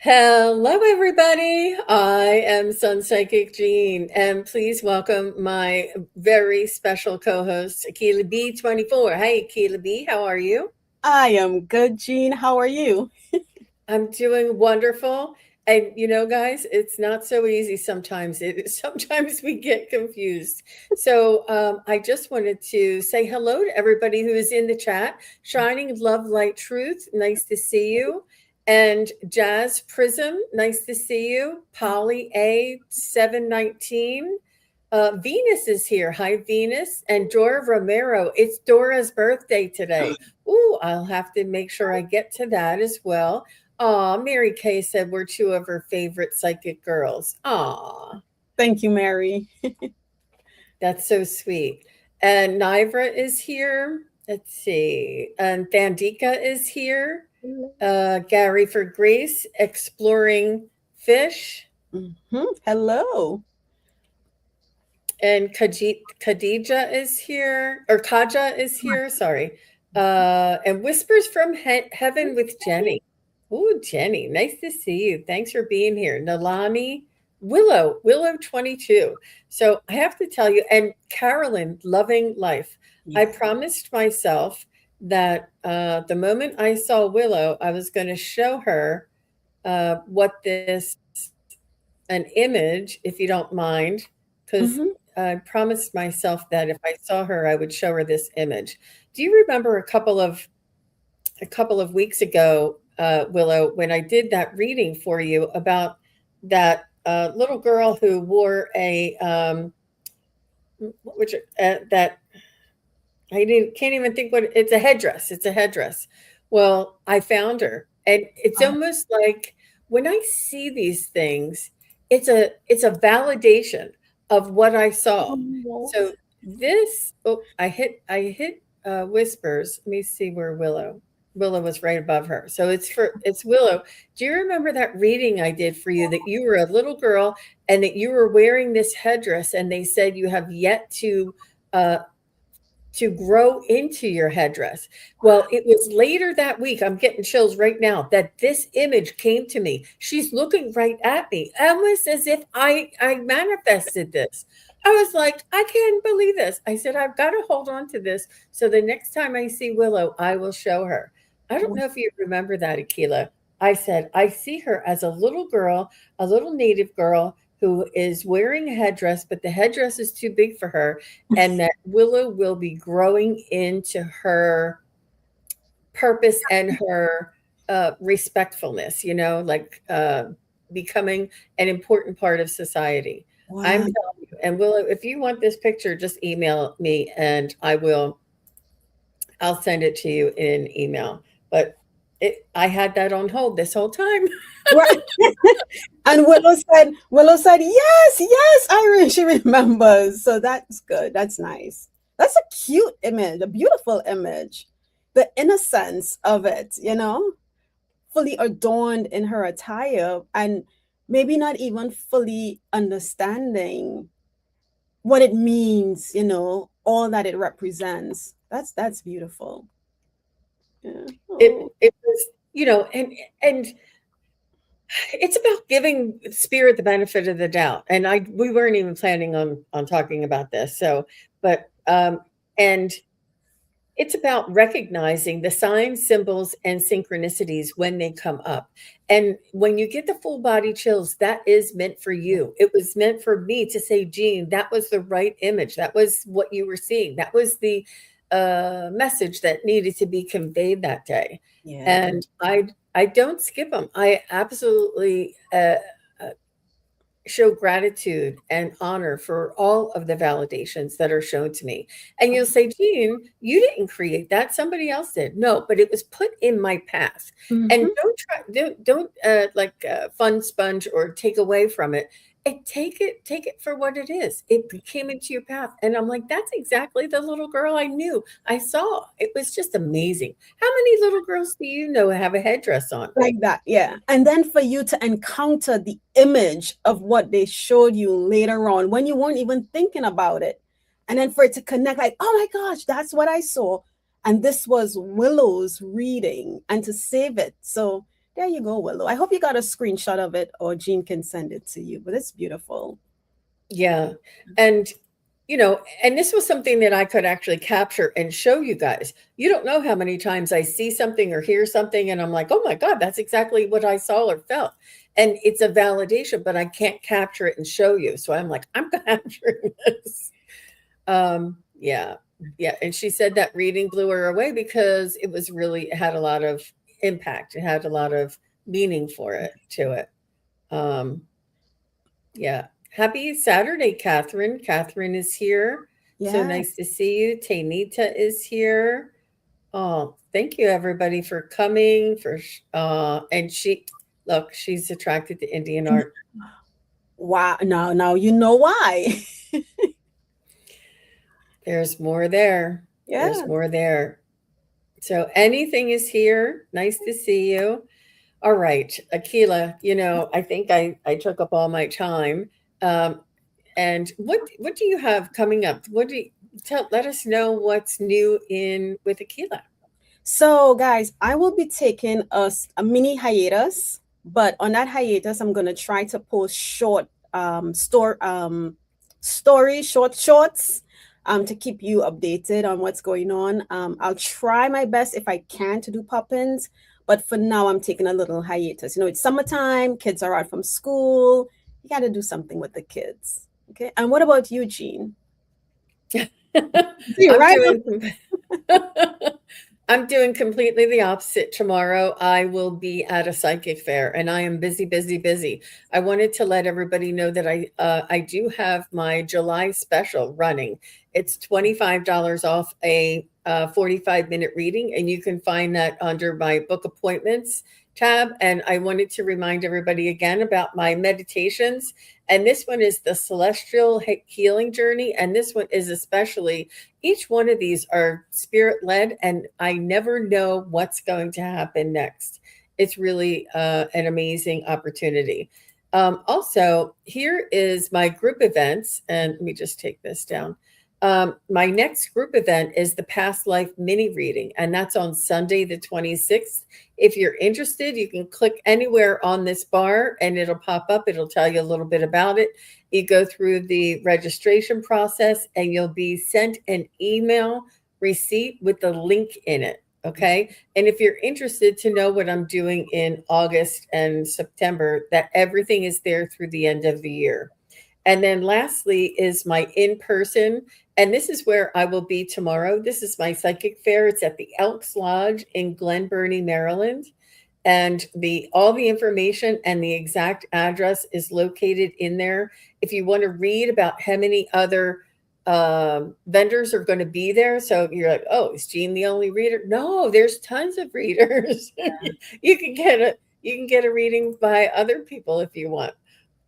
Hello, everybody. I am SunPsychic Jean, and please welcome my very special co-host, Akela-B 24. Hey, Akela-B, how are you? I am good, Jean. How are you? I'm doing wonderful. And guys, it's not so easy sometimes. Sometimes we get confused. So I just wanted to say hello to everybody who is in the chat. Shining Love Light Truth, nice to see you. And Jazz Prism, nice to see you. Polly A 719. Venus is here. Hi, Venus. And Dora Romero. It's Dora's birthday today. Ooh, I'll have to make sure I get to that as well. Aw, Mary Kay said we're two of her favorite psychic girls. Aw, Thank you, Mary. that's so sweet. And Nivra is here. Let's see. And Thandika is here. Gary for Grace, Exploring Fish. Hello. And Khadija is here, or Kaja is here, sorry. And Whispers from Heaven with Jenny. Ooh, Jenny, nice to see you. Thanks for being here. Nalani, Willow 22. So I have to tell you, and Carolyn, Loving Life. I Yeah. promised myself that the moment I saw Willow, I was going to show her what this, an image, if you don't mind, because hmm I promised myself that if I saw her, I would show her this image. Do you remember a couple of weeks ago, Willow, when I did that reading for you about that little girl who wore a which that can't even think what it's a headdress. It's a headdress. Well, I found her, and it's almost like when I see these things, it's a validation of what I saw. Oh, So this, oh, I hit Whispers. Let me see where Willow was right above her. So it's Willow. Do you remember that reading I did for you that you were a little girl and that you were wearing this headdress and they said you have yet uh, to grow into your headdress. Well, it was later that week, I'm getting chills right now, that this image came to me. She's looking right at me, almost as if I manifested this. I was like, I can't believe this. I said, I've got to hold on to this. So the next time I see Willow, I will show her. I don't wow. know if you remember that, Akela. I said, I see her as a little girl, a little native girl who is wearing a headdress, but the headdress is too big for her, and that Willow will be growing into her purpose and her respectfulness, like becoming an important part of society. I'm Wow. telling you. And Willow, if you want this picture, just email me and I'll send it to you in an email. But I had that on hold this whole time. Right. And Willow said, yes, yes, she remembers. So that's good. That's nice. That's a cute image, a beautiful image. The innocence of it, fully adorned in her attire and maybe not even fully understanding what it means, all that it represents. That's beautiful. Yeah. It Oh. it was, and it's about giving spirit the benefit of the doubt. And we weren't even planning on talking about this. So, but and it's about recognizing the signs, symbols, and synchronicities when they come up. And when you get the full body chills, that is meant for you. It was meant for me to say, Jean, that was the right image. That was what you were seeing. That was the message that needed to be conveyed that day. Yeah. And I don't skip them. I absolutely uh, show gratitude and honor for all of the validations that are shown to me. And you'll say, Jean, you didn't create that. Somebody else did. No, but it was put in my path. And Mhm. don't like fun sponge or take away from it. Take it for what it is. It came into your path. And I'm like, that's exactly the little girl I knew. I saw. It was just amazing. How many little girls do you know have a headdress on? Like that, yeah. And then for you to encounter the image of what they showed you later on when you weren't even thinking about it. And then for it to connect, like, oh my gosh, that's what I saw. And this was Willow's reading, and to save it. So There you go, Willow. I hope you got a screenshot of it or Jean can send it to you, but it's beautiful. Yeah. And, and this was something that I could actually capture and show you guys. You don't know how many times I see something or hear something and I'm like, oh my God, that's exactly what I saw or felt. And it's a validation, but I can't capture it and show you. So I'm like, I'm capturing this. Yeah. Yeah. And she said that reading blew her away because it had a lot of impact. It had a lot of meaning to it. Um, yeah. Happy Saturday, Catherine. Catherine is here. So Yeah. nice to see you. Tainita is here. Oh, thank you everybody for coming and she's attracted to Indian art. Wow. Now you know why. There's more there. There's Yeah. more there. So anything is here. Nice to see you. All right, Akela, I think I took up all my time. Um, and what do you have coming up? What do you let us know what's new in with Akela? So, guys, I will be taking a mini hiatus, but on that hiatus, I'm gonna try to post short stories, shorts, to keep you updated on what's going on. I'll try my best if I can to do pop-ins, but for now, I'm taking a little hiatus. It's summertime, kids are out from school. You got to do something with the kids. Okay. And what about you, Jean? See, I'm right? doing I'm doing completely the opposite. Tomorrow, I will be at a psychic fair, and I am busy, busy, busy. I wanted to let everybody know that I do have my July special running. It's $25 off a 45-minute reading, and you can find that under my book appointments tab. And I wanted to remind everybody again about my meditations. And this one is the Celestial Healing Journey, and this one is especially each one of these are spirit led, and I never know what's going to happen next. It's really an amazing opportunity. Also, here is my group events, and let me just take this down. My next group event is the Past Life mini reading, and that's on Sunday, the 26th. If you're interested, you can click anywhere on this bar and it'll pop up. It'll tell you a little bit about it. You go through the registration process and you'll be sent an email receipt with the link in it. Okay. And if you're interested to know what I'm doing in August and September, that everything is there through the end of the year. And then lastly is my in-person, and this is where I will be tomorrow. This is my psychic fair. It's at the Elks Lodge in Glen Burnie, Maryland. And all the information and the exact address is located in there. If you want to read about how many other vendors are going to be there, so you're like, oh, is Jean the only reader? No, there's tons of readers. You can get a reading by other people if you want.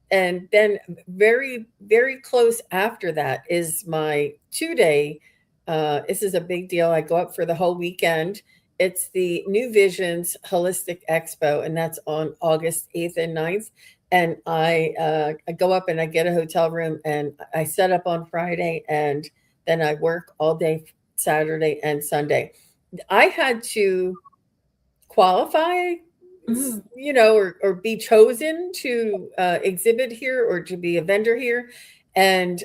And then very, very close after that is my 2 day. This is a big deal. I go up for the whole weekend. It's the New Visions Holistic Expo, and that's on August 8th and 9th. And I go up and I get a hotel room and I set up on Friday, and then I work all day Saturday and Sunday. I had to qualify, Mhm. or be chosen to exhibit here or to be a vendor here, and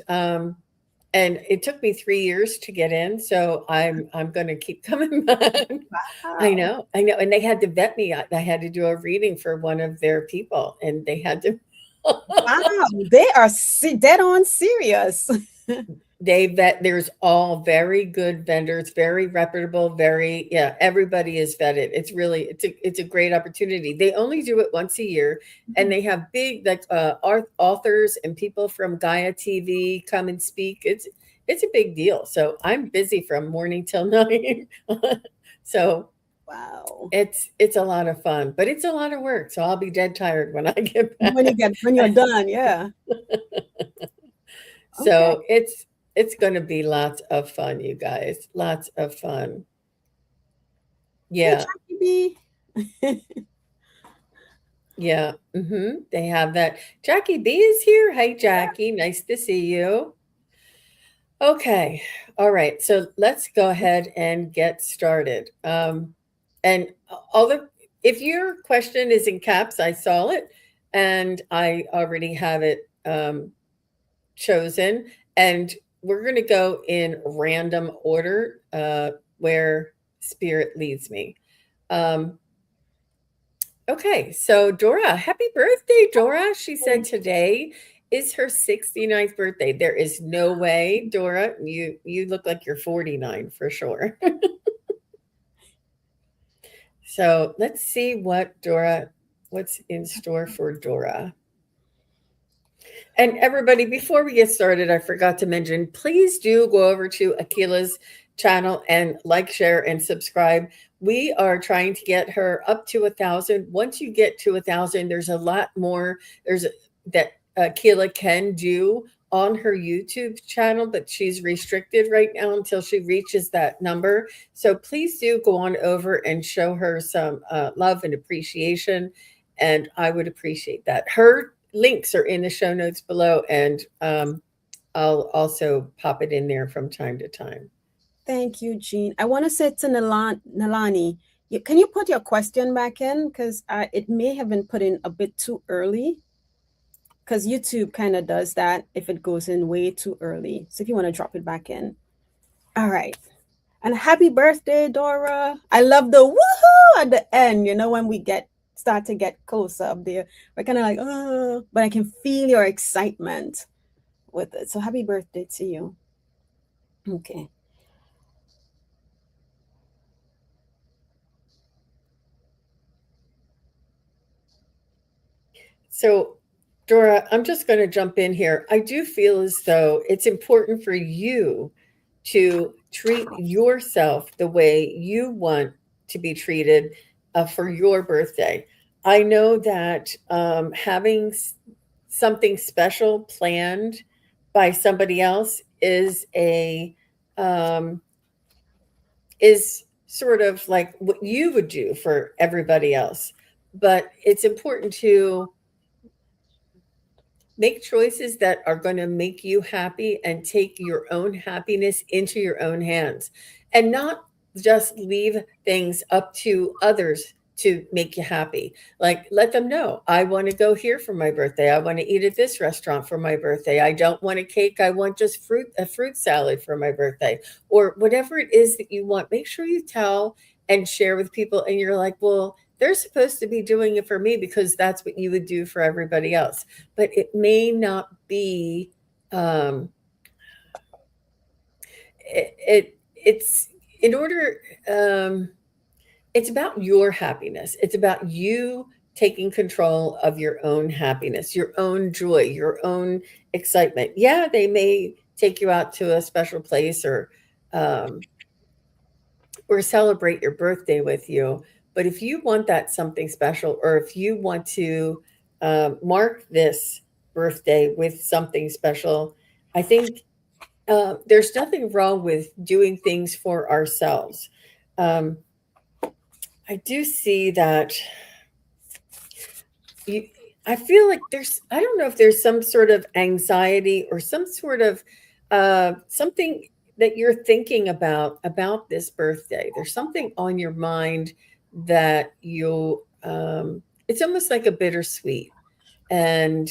it took me 3 years to get in. So I'm going to keep coming back. Wow. I know, and they had to vet me. I had to do a reading for one of their people, and they had to. Wow. They are dead on serious. There's all very good vendors, very reputable, yeah, everybody is vetted. It's a great opportunity. They only do it once a year, and they have big authors and people from Gaia TV come and speak. It's a big deal. So I'm busy from morning till night. So Wow. it's a lot of fun, but it's a lot of work. So I'll be dead tired when I get back. When you're done, yeah. Okay. So it's going to be lots of fun, you guys. Lots of fun. Hey, Yeah. Jackie B. Yeah. They have that. Jackie B is here. Hey, Jackie. Nice to see you. Okay. All right. So let's go ahead and get started. And all the if your question is in caps, I saw it and I already have it chosen. And we're going to go in random order where spirit leads me. Um, okay, so Dora, happy birthday, Dora. She said today is her 69th birthday. There is no way, Dora, you look like you're 49 for sure. So let's see what's in store for Dora. And everybody, before we get started, I forgot to mention, please do go over to Akela's channel and like, share, and subscribe. We are trying to get her up to 1,000. Once you get to 1,000, there's a lot more that Akela can do on her YouTube channel, but she's restricted right now until she reaches that number. So please do go on over and show her some love and appreciation. And I would appreciate that. Her links are in the show notes below, and I'll also pop it in there from time to time. Thank you, Jean. I want to say to Nalani, can you put your question back in? Because it may have been put in a bit too early. Because YouTube kind of does that if it goes in way too early. So if you want to drop it back in. All right. And happy birthday, Dora. I love the woohoo at the end. You know, when we start to get closer up there, we're kind of like, oh, but I can feel your excitement with it. So happy birthday to you. Okay. So, Dora, I'm just going to jump in here. I do feel as though it's important for you to treat yourself the way you want to be treated for your birthday. I know that having something special planned by somebody else is sort of like what you would do for everybody else. But it's important to make choices that are going to make you happy and take your own happiness into your own hands, and not just leave things up to others to make you happy. Like, let them know, I want to go here for my birthday. I want to eat at this restaurant for my birthday. I don't want a cake. I want just a fruit salad for my birthday, or whatever it is that you want. Make sure you tell and share with people. And you're like, well, they're supposed to be doing it for me because that's what you would do for everybody else. But it may not be, it's in order, it's about your happiness. It's about you taking control of your own happiness, your own joy, your own excitement. Yeah, they may take you out to a special place or celebrate your birthday with you. But if you want that something special, or if you want to mark this birthday with something special, I think there's nothing wrong with doing things for ourselves. I do see that I feel like I don't know if there's some sort of anxiety or some sort of something that you're thinking about this birthday. There's something on your mind that it's almost like a bittersweet. And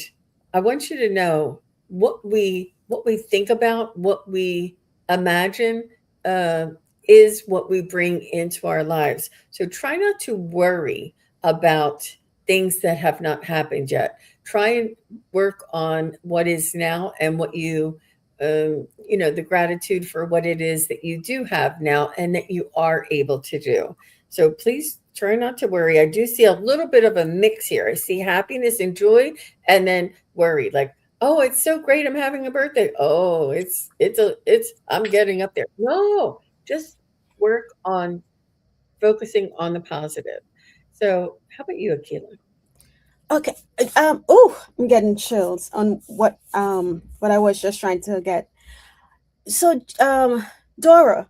I want you to know what we think about, what we imagine is what we bring into our lives. So try not to worry about things that have not happened yet. Try and work on what is now and what the gratitude for what it is that you do have now and that you are able to do. So please try not to worry. I do see a little bit of a mix here. I see happiness and joy, and then worry. Like, oh, it's so great, I'm having a birthday. Oh, it's I'm getting up there. No, just work on focusing on the positive. So how about you, Akela? Okay. Oh, I'm getting chills on what I was just trying to get. So Dora,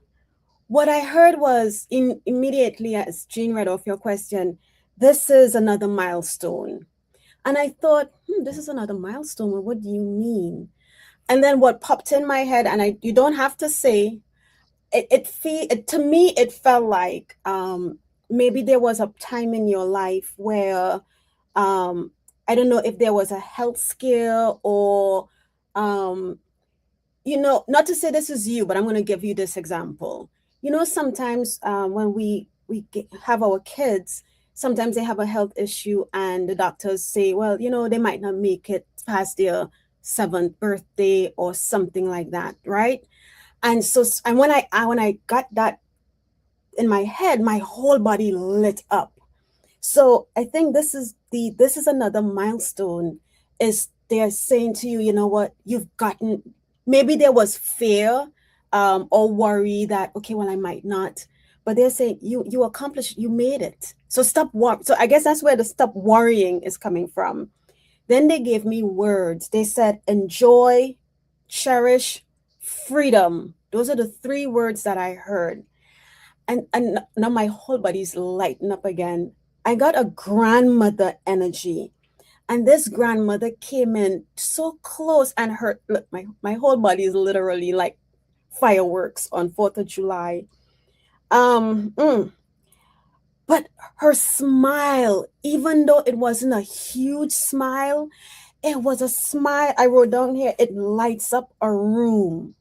what I heard was immediately as Jean read off your question, this is another milestone. And I thought, this is another milestone. Well, what do you mean? And then what popped in my head, and you don't have to say, to me, it felt like maybe there was a time in your life where I don't know if there was a health scare or not to say this is you, but I'm going to give you this example. Sometimes when have our kids, sometimes they have a health issue, and the doctors say, well, they might not make it past their seventh birthday or something like that, right? And so, and when I got that in my head, my whole body lit up. So I think this is another milestone. Is they're saying to you, you know what, you've gotten, maybe there was fear or worry that, okay, well, I might not, but they're saying you accomplished, you made it. So so I guess that's where the stop worrying is coming from. Then they gave me words. They said enjoy, cherish, freedom. Those are the three words that I heard. And now my whole body's lighting up again. I got a grandmother energy, and this grandmother came in so close, and her look, my whole body is literally like fireworks on 4th of July. Um, mm, but her smile, even though it wasn't a huge smile, it was a smile. I wrote down here, it lights up a room.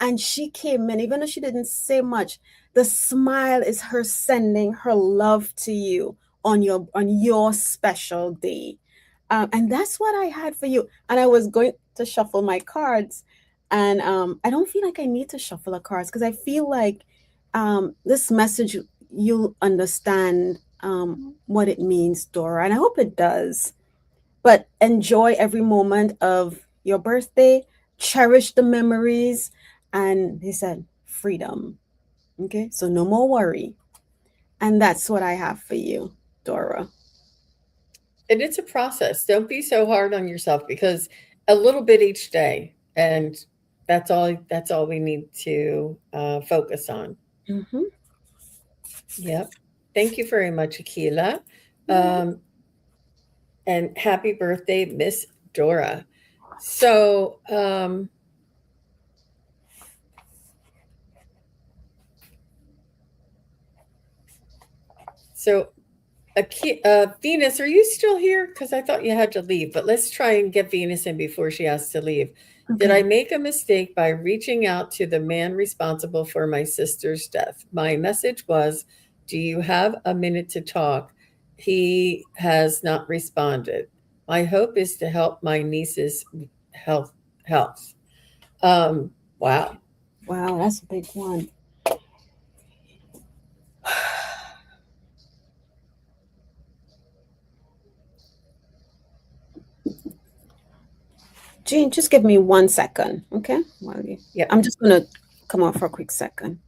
And she came in, even though she didn't say much, the smile is her sending her love to you on your special day. And that's what I had for you. And I was going to shuffle my cards, and I don't feel like I need to shuffle the cards because I feel like this message, you'll understand what it means, Dora, and I hope it does. But enjoy every moment of your birthday, cherish the memories, and he said freedom. Okay, so no more worry. And that's what I have for you, Dora. And it's a process. Don't be so hard on yourself, because a little bit each day, and that's all we need to focus on. Mm-hmm. Yep. Thank you very much, Akela. Um, and happy birthday, Miss Dora. So Venus, are you still here? Because I thought you had to leave, but let's try and get Venus in before she has to leave. Did I Okay. make a mistake by reaching out to the man responsible for my sister's death? My message was, do you have a minute to talk? He has not responded. My hope is to help my niece's health. Health. Wow. Wow, that's a big one. Jean, just give me 1 second, okay? Yep. I'm just gonna come off for a quick second.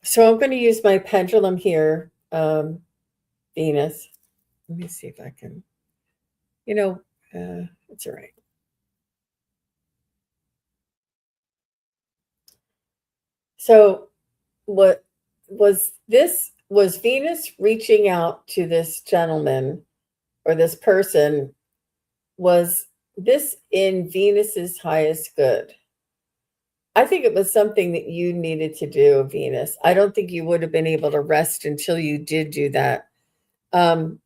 So I'm going to use my pendulum here, Venus. Let me see if I can. It's all right. So, what was this? Was Venus reaching out to this gentleman or this person? Was this in Venus's highest good? I think it was something that you needed to do, Venus. I don't think you would have been able to rest until you did do that. Um,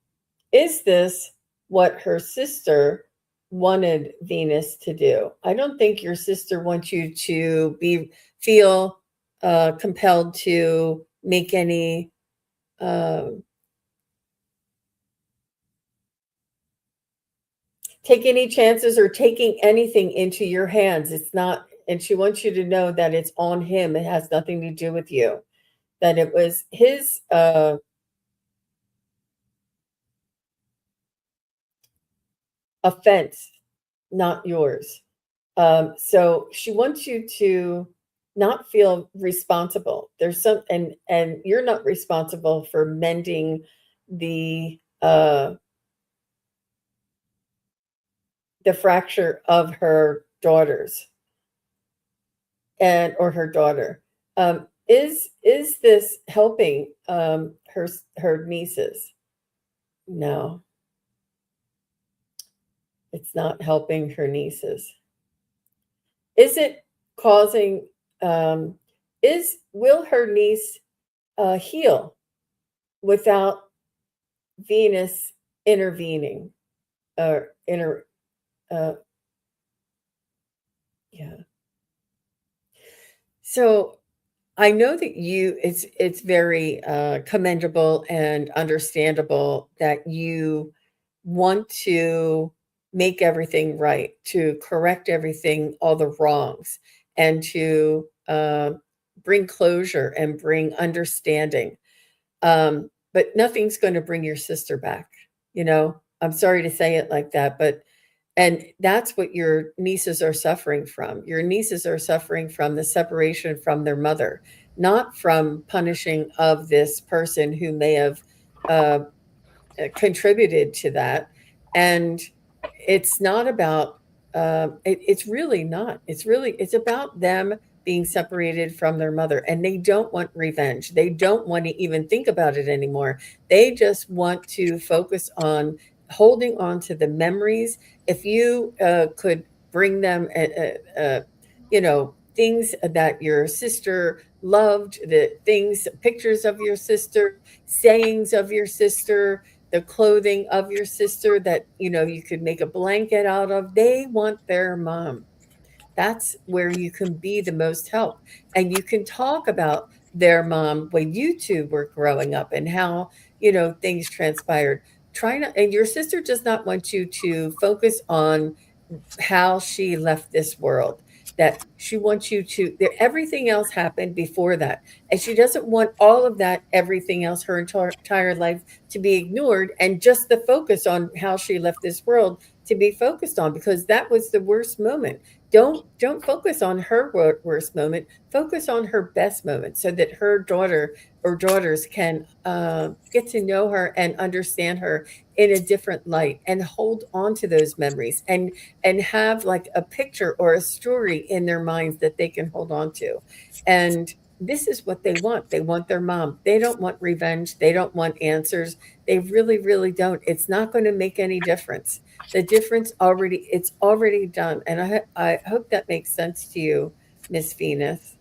is this what her sister wanted Venus to do? I don't think your sister wants you to feel compelled to make any uh, take any chances or taking anything into your hands. It's not, and she wants you to know that it's on him. It has nothing to do with you. That it was his offense, not yours. So she wants you to not feel responsible. There's some, and you're not responsible for mending the fracture of her daughters or her daughter. Is this helping her nieces? No, it's not helping her nieces. Is it causing, is, will her niece heal without Venus intervening or uh, yeah. So I know that it's very commendable and understandable that you want to make everything right, to correct everything, all the wrongs, and to bring closure and bring understanding. But nothing's going to bring your sister back. You know, I'm sorry to say it like that, but and that's what your nieces are suffering from. Your nieces are suffering from the separation from their mother, not from punishing of this person who may have uh, contributed to that. And it's not about, it's really not. It's about them being separated from their mother. And they don't want revenge. They don't want to even think about it anymore. They just want to focus on holding on to the memories. If you could bring them, things that your sister loved, the things, pictures of your sister, sayings of your sister, the clothing of your sister that you could make a blanket out of. They want their mom. That's where you can be the most help, and you can talk about their mom when you two were growing up and how things transpired. Try not, and your sister does not want you to focus on how she left this world, that she wants you to, that everything else happened before that, and she doesn't want all of that, everything else, her entire life, to be ignored, and just the focus on how she left this world to be focused on, because that was the worst moment. Don't focus on her worst moment. Focus on her best moment, so that her daughter or daughters can get to know her and understand her in a different light, and hold on to those memories, and have like a picture or a story in their minds that they can hold on to. And this is what they want. They want their mom. They don't want revenge. They don't want answers. They really, really don't. It's not going to make any difference. The difference already, it's already done. And I hope that makes sense to you, Miss Venus.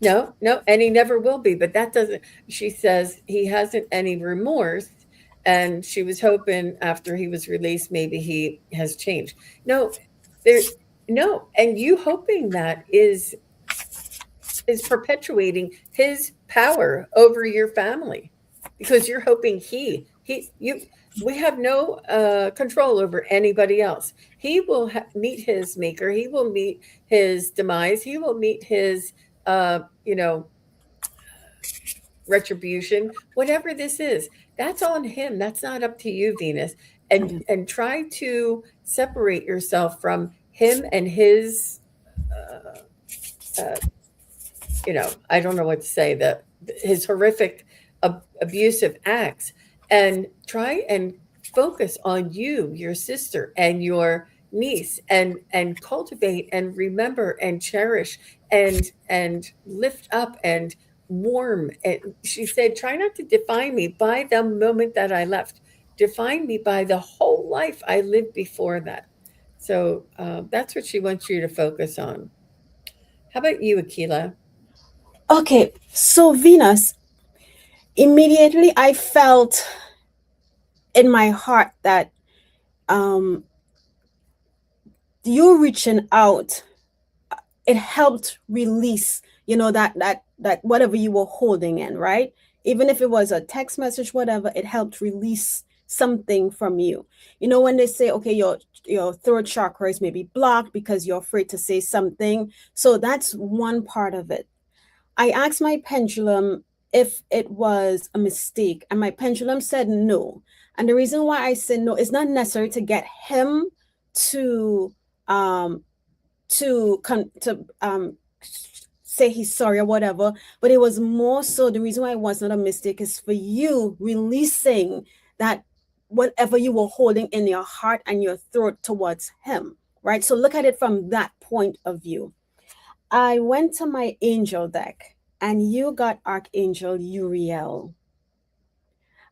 No, no, and he never will be. But that doesn't, she says he hasn't any remorse. And she was hoping after he was released, maybe he has changed. No, there, no. And you hoping that is perpetuating his power over your family, because you're hoping we have no control over anybody else. He will meet his maker. He will meet his demise. He will meet his uh, you know retribution, whatever this is. That's on him. That's not up to you, Venus. And try to separate yourself from him and his uh, I don't know what to say, that his horrific abusive acts, and try and focus on you, your sister, and your niece, and cultivate and remember and cherish and lift up and warm. And she said, try not to define me by the moment that I left. Define me by the whole life I lived before that. So that's what she wants you to focus on. How about you, Akela? Okay, so Venus, immediately I felt in my heart that um you reaching out, it helped release, that whatever you were holding in, right? Even if it was a text message, whatever, it helped release something from you. When they say, okay, your throat chakra is maybe blocked because you're afraid to say something, so that's one part of it. I asked my pendulum if it was a mistake, and my pendulum said no. And the reason why I said no is not necessary to get him to um to say he's sorry or whatever, but it was more so, the reason why it was not a mistake is for you releasing that whatever you were holding in your heart and your throat towards him, right? So look at it from that point of view. I went to my angel deck, and you got Archangel Uriel.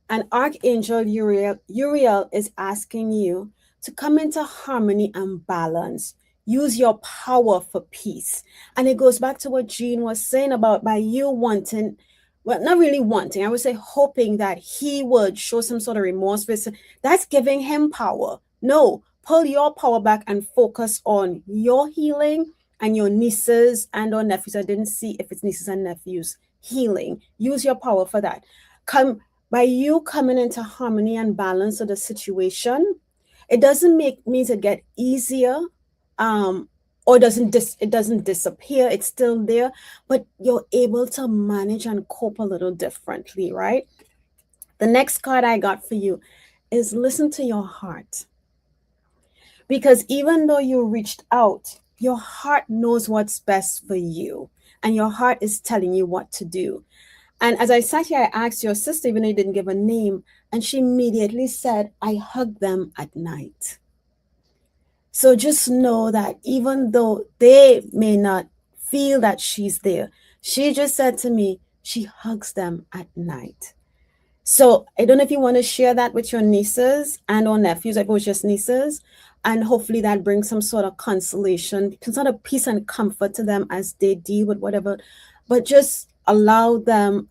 And Archangel Uriel is asking you to come into harmony and balance. use your power for peace. And it goes back to what Jean was saying about by you wanting, well, not really wanting, I would say hoping that he would show some sort of remorse. That's giving him power. No, pull your power back and focus on your healing and your nieces and or nephews. I didn't see if it's nieces and nephews healing. Use your power for that. Come by you coming into harmony and balance of the situation. It doesn't make means it get easier, um, or it doesn't disappear. It's still there, but you're able to manage and cope a little differently, right? The next card I got for you is listen to your heart. Because even though you reached out, your heart knows what's best for you, and your heart is telling you what to do. And as I sat here, I asked your sister, even though you didn't give a name, and she immediately said, I hug them at night. So just know that even though they may not feel that she's there, she just said to me, she hugs them at night. So I don't know if you want to share that with your nieces and or nephews. I go just nieces, and hopefully that brings some sort of consolation, some sort of peace and comfort to them as they deal with whatever. But just allow them.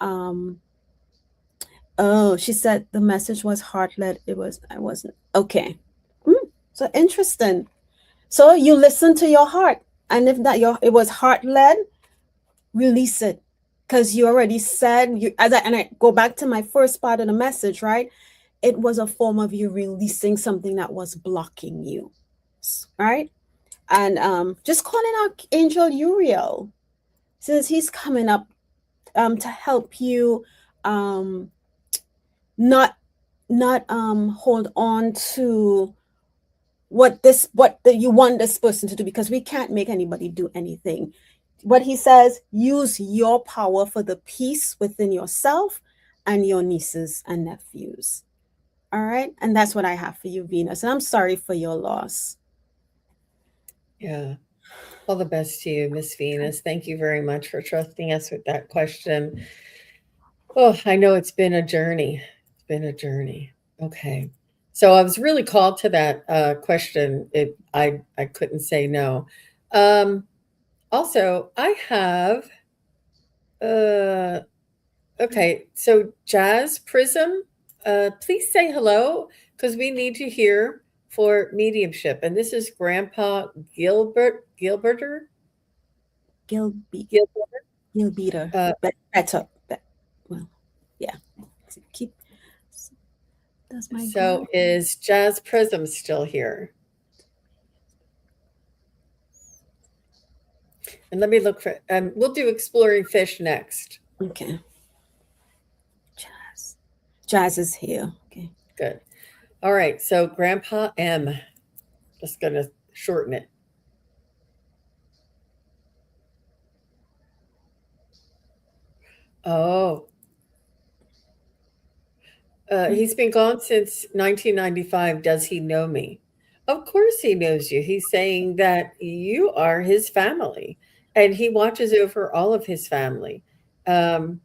Oh, she said the message was heart-led. I wasn't okay. So interesting. So you listen to your heart, and if that it was heart-led, release it. Because you already said and I go back to my first part of the message, right? It was a form of you releasing something that was blocking you, right? And just calling out Angel Uriel, since he's coming up to help you not hold on to what you want this person to do, because we can't make anybody do anything. What he says, use your power for the peace within yourself and your nieces and nephews. All right. And that's what I have for you, Venus. And I'm sorry for your loss. Yeah. All the best to you, Miss Venus. Thank you very much for trusting us with that question. Oh, I know it's been a journey. It's been a journey. Okay. So I was really called to that question. I couldn't say no. Um, Also, I have okay, so Jazz Prism, please say hello because we need you here for mediumship. And this is Grandpa Gilberter. Gilbeater. But that's up. Well, yeah. Keep. Does my So is Jazz Prism still here? And let me look for. We'll do exploring fish next. Okay. Jazz is here. Okay. Good. All right. So Grandpa M. Just gonna shorten it. Oh, he's been gone since 1995. Does he know me? Of course he knows you. He's saying that you are his family and he watches over all of his family. Um,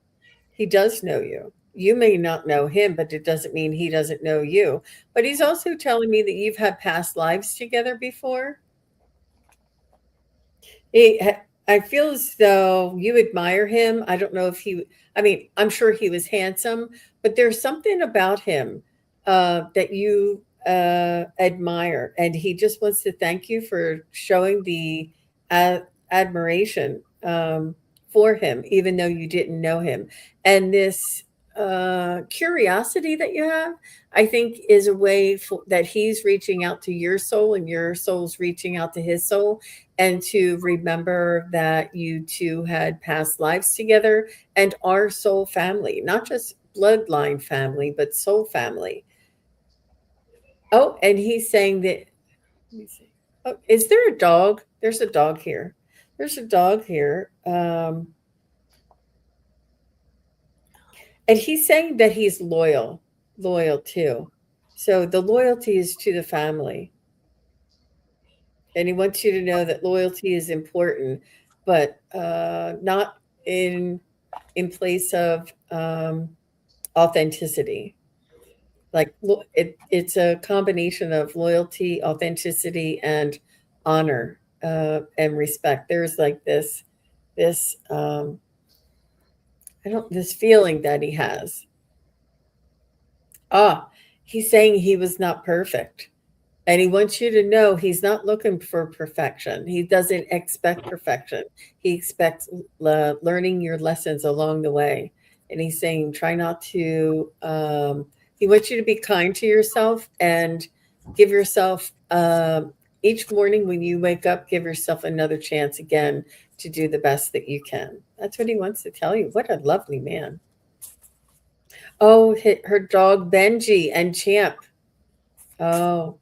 he does know you. You may not know him, but it doesn't mean he doesn't know you. But he's also telling me that you've had past lives together before. He, I feel as though you admire him. I don't know if I mean, I'm sure he was handsome, but there's something about him that you admire. And he just wants to thank you for showing the admiration for him, even though you didn't know him. And this curiosity that you have, I think, is a way that he's reaching out to your soul and your soul's reaching out to his soul, and to remember that you two had past lives together and are soul family, not just bloodline family, but soul family. Oh, and he's saying that, let me see. Oh, is there a dog? There's a dog here. There's a dog here. And he's saying that he's loyal too. So the loyalty is to the family. And he wants you to know that loyalty is important, but not in place of authenticity. Like it's a combination of loyalty, authenticity, and honor. and respect. There's like this I don't this feeling that he has. Ah, he's saying he was not perfect. And he wants you to know he's not looking for perfection. He doesn't expect perfection. He expects learning your lessons along the way. And he's saying, try not to, he wants you to be kind to yourself and give yourself, each morning when you wake up, give yourself another chance again to do the best that you can. That's what he wants to tell you. What a lovely man. Oh, her dog Benji and Champ. Oh,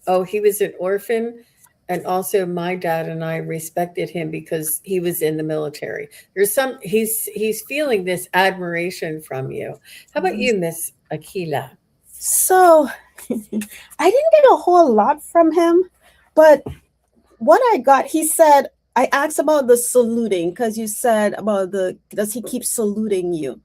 oh, he was an orphan. And also my dad and I respected him because he was in the military. There's some he's feeling this admiration from you. How about you, Miss Akela? So I didn't get a whole lot from him, but what I got, he said, I asked about the saluting because you said about does he keep saluting you?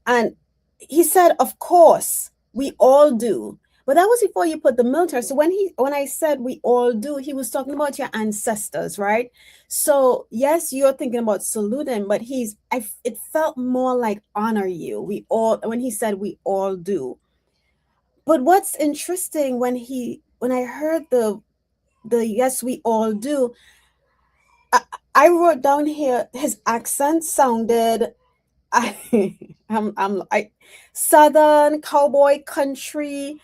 And he said, of course, we all do. But that was before you put the military. So when I said we all do, he was talking about your ancestors, right? So yes, you're thinking about saluting, but it felt more like honor you. When he said we all do. But what's interesting when I heard the yes, we all do, I wrote down here his accent sounded I I southern cowboy country,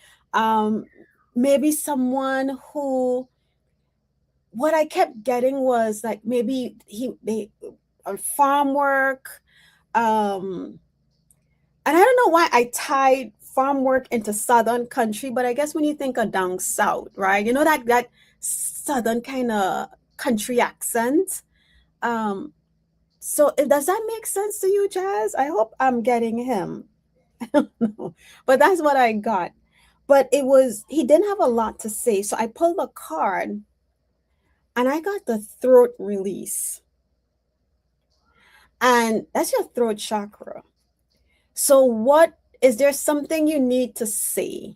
maybe someone who what I kept getting was like maybe they farm work, and I don't know why I tied farm work into southern country, but I guess when you think of down south, right? You know that southern kind of country accent. Um, so does that make sense to you, Jazz? I hope I'm getting him. I don't know. But that's what I got. But he didn't have a lot to say. So I pulled a card and I got the throat release. And that's your throat chakra. So is there something you need to say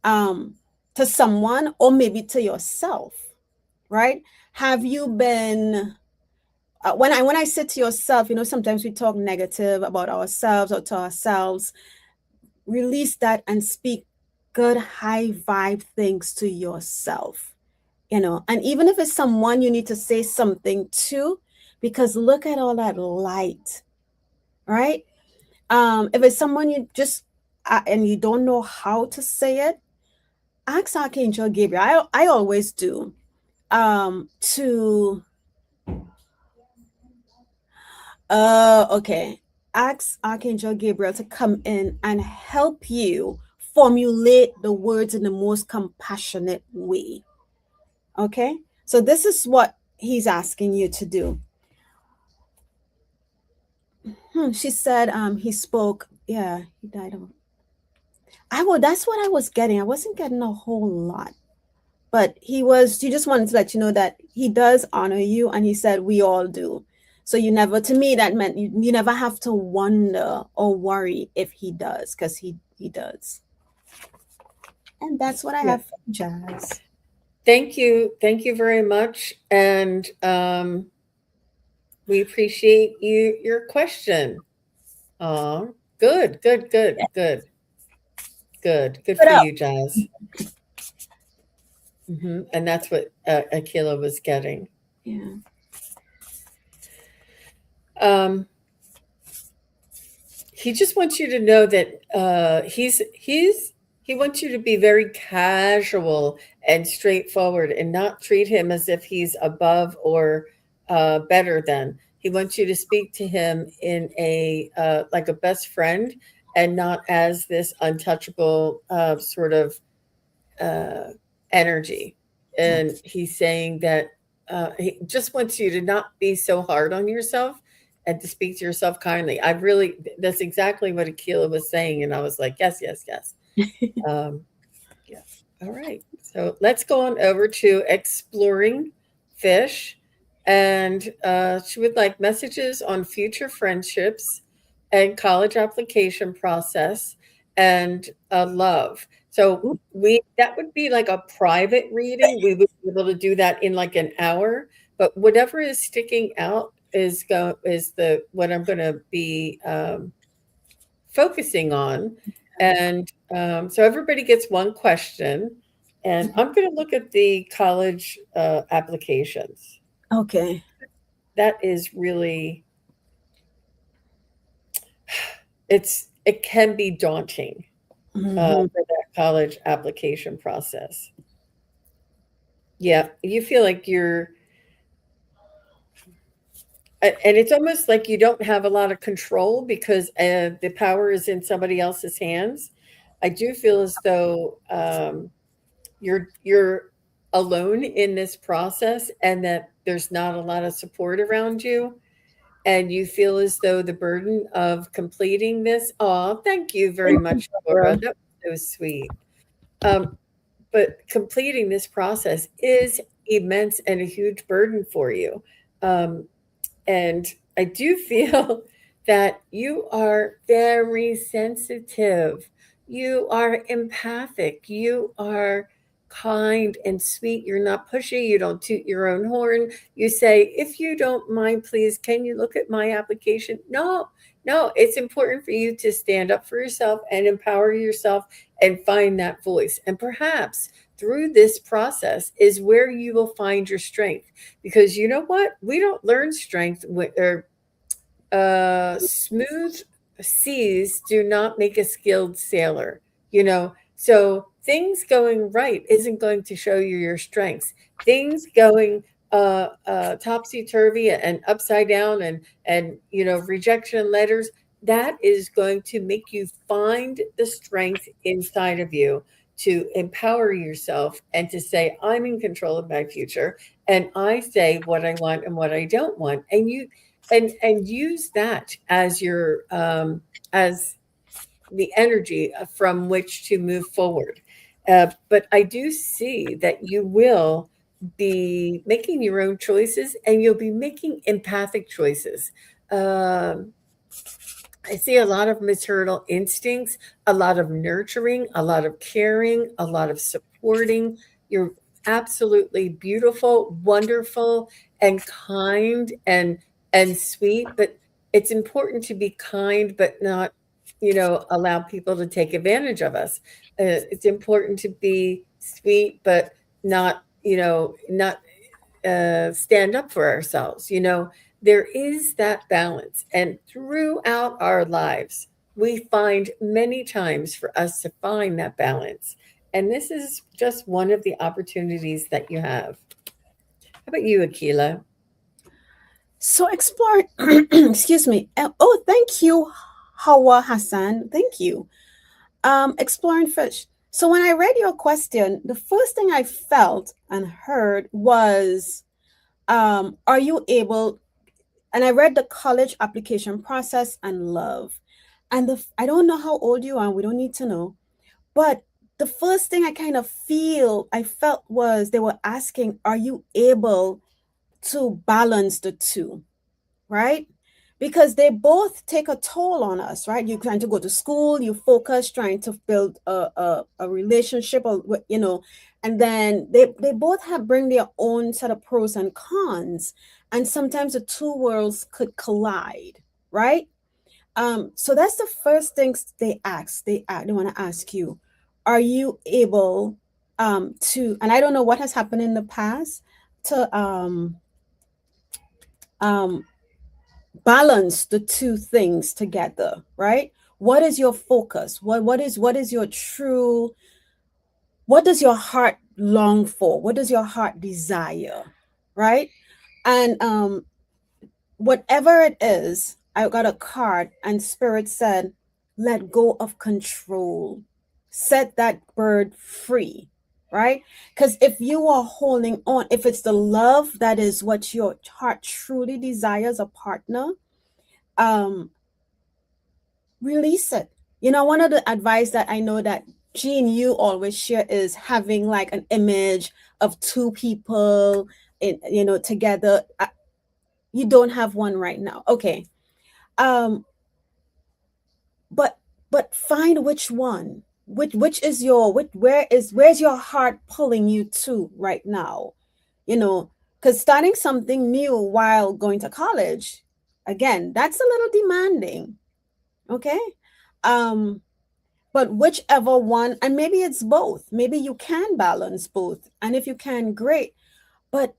to someone or maybe to yourself, right? Have you been when I say to yourself, sometimes we talk negative about ourselves or to ourselves. Release that and speak good high vibe things to yourself, and even if it's someone you need to say something to, because look at all that light, right? If it's someone you just and you don't know how to say it, ask Archangel Gabriel. I always do, to okay, ask Archangel Gabriel to come in and help you formulate the words in the most compassionate way. Okay, so this is what he's asking you to do. She said he spoke. Yeah, he died of. That's what I was getting. I wasn't getting a whole lot. But he just wanted to let you know that he does honor you, and he said we all do. So to me, that meant you never have to wonder or worry if he does, because he does. And that's what I have for Jazz. Thank you very much, and we appreciate your question. Good for you, Jazz. And that's what Akela was getting. Yeah. He just wants you to know that he wants you to be very casual and straightforward and not treat him as if he's above or better than. He wants you to speak to him in a like a best friend and not as this untouchable sort of energy. And he's saying that he just wants you to not be so hard on yourself and to speak to yourself kindly. That's exactly what Akela was saying. And I was like, yes. Yeah. All right. So let's go on over to exploring fish. And she would like messages on future friendships and college application process and love. So Ooh, we that would be like a private reading. We would be able to do that in like an hour, but whatever is sticking out is the what I'm going to be focusing on. And so everybody gets one question, and I'm going to look at the college applications. okay. That is really it can be daunting Hmm. for that college application process. Yeah, you feel like and it's almost like you don't have a lot of control because the power is in somebody else's hands. I do feel as though you're alone in this process, and that there's not a lot of support around you, and you feel as though the burden of completing this. Oh, thank you very Thank you, much, Laura. Deborah. That was so sweet. Um, but completing this process is immense and a huge burden for you. Um, and I do feel that you are very sensitive. You are empathic. You are kind and sweet. You're not pushy. You don't toot your own horn. You say, if you don't mind, please, can you look at my application? No, no, it's important for you to stand up for yourself and empower yourself and find that voice. And perhaps through this process is where you will find your strength, because you know what? We don't learn strength or smooth seas do not make a skilled sailor, you know? So things going right isn't going to show you your strengths. Things going topsy turvy and upside down and rejection letters, that is going to make you find the strength inside of you to empower yourself and to say, I'm in control of my future, and I say what I want and what I don't want. And use that as your as the energy from which to move forward. But I do see that you will be making your own choices, and you'll be making empathic choices. Um, I see a lot of maternal instincts, a lot of nurturing, a lot of caring, a lot of supporting. You're absolutely beautiful, wonderful, and kind and sweet, but it's important to be kind but not, allow people to take advantage of us. It's important to be sweet but not stand up for ourselves. There is that balance. And throughout our lives, we find many times for us to find that balance. And this is just one of the opportunities that you have. How about you, Akela? So explore, excuse me. Oh, thank you, Hawa Hassan. Thank you. Exploring fish. So when I read your question, the first thing I felt and heard was, are you able? And I read the college application process and love. And I don't know how old you are. We don't need to know. But the first thing I felt was they were asking, are you able to balance the two? Right? Because they both take a toll on us, right? You're trying to go to school, you focus trying to build a relationship, or and then they both have bring their own set of pros and cons, and sometimes the two worlds could collide, right? So that's the first things they want to ask you, are you able to, and I don't know what has happened in the past, to um balance the two things together, right? What is your focus? What is your true, what does your heart long for? What does your heart desire? Right? And whatever it is, I got a card and spirit said, let go of control. Set that bird free, right? Because if you are holding on, if it's the love that is what your heart truly desires, a partner, um release it. One of the advice that I know that Jean, you always share is having like an image of two people together. You don't have one right now. Okay. Um, but find which one. which is your where's your heart pulling you to right now? You know, because starting something new while going to college, again, that's a little demanding. Okay. Um, but whichever one, and maybe it's both. Maybe you can balance both. And if you can, great. But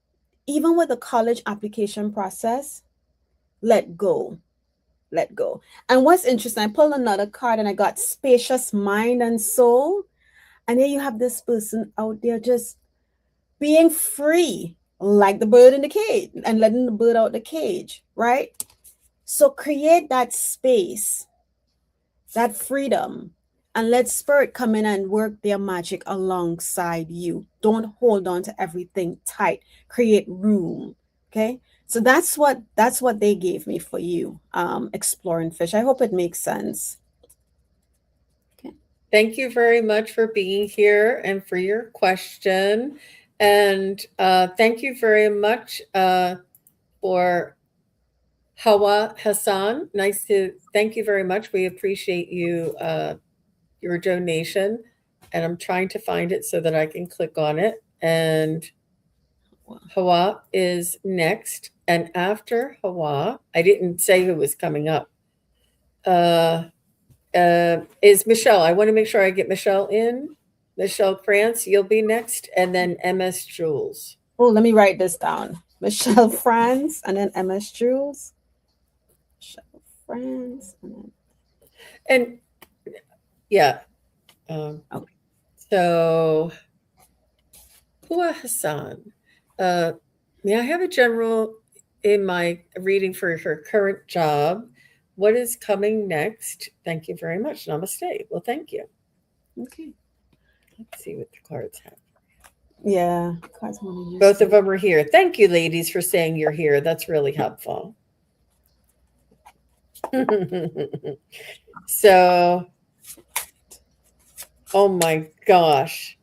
even with the college application process, let go. Let go. And what's interesting, I pulled another card and I got spacious mind and soul. And here you have this person out there just being free, like the bird in the cage and letting the bird out the cage, right? So create that space, that freedom, and let spirit come in and work their magic alongside you. Don't hold on to everything tight. Create room. Okay. So that's what they gave me for you, exploring fish. I hope it makes sense. Okay. Thank you very much for being here and for your question. And thank you very much for Hawa Hassan. Thank you very much. We appreciate you, your donation. And I'm trying to find it so that I can click on it. And Hawa is next. And after Hawa, I didn't say who was coming up. Is Michelle. I want to make sure I get Michelle in. Michelle Krantz, you'll be next. And then MS Jules. Oh, let me write this down. Michelle Franz and then MS Jules. Michelle Franz and yeah. Okay. So, Hua Hassan, may I have a general in my reading for her current job? What is coming next? Thank you very much. Namaste. Well, thank you. Okay. Let's see what the cards have. Yeah. Both of them are here. Thank you, ladies, for saying you're here. That's really helpful. So, oh my gosh.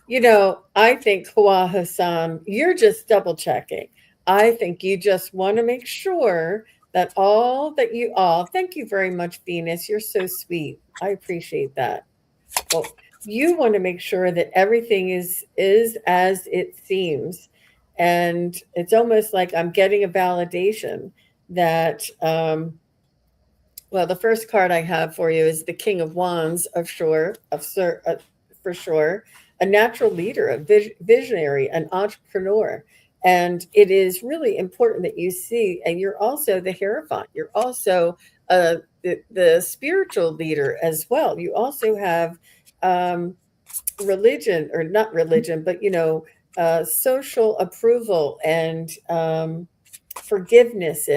You know, I think Hua Hassan, you're just double checking. I think you just want to make sure that thank you very much, Venus. You're so sweet. I appreciate that. Well, you want to make sure that everything is as it seems. And it's almost like I'm getting a validation that well, the first card I have for you is the King of Wands, for sure, a natural leader, a visionary, an entrepreneur. And it is really important that you see, and you're also the Hierophant. You're also the spiritual leader as well. You also have religion, or not religion, but, social approval and forgiveness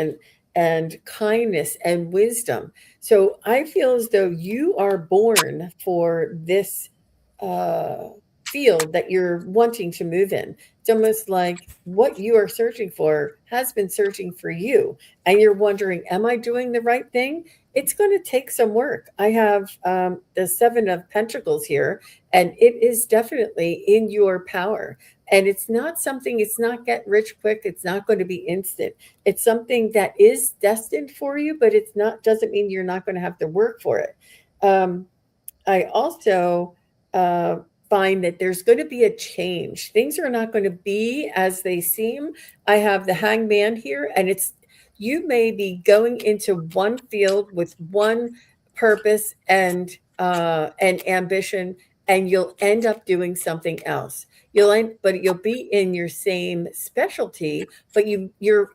and kindness and wisdom. So I feel as though you are born for this field that you're wanting to move in. It's almost like what you are searching for has been searching for you, and you're wondering, am I doing the right thing? It's going to take some work. I have the Seven of Pentacles here, and it is definitely in your power. And it's not get rich quick. It's not going to be instant. It's something that is destined for you, but doesn't mean you're not going to have to work for it. I also find that there's going to be a change. Things are not going to be as they seem. I have the Hangman here, and you may be going into one field with one purpose and ambition, and you'll end up doing something else. But you'll be in your same specialty, but you're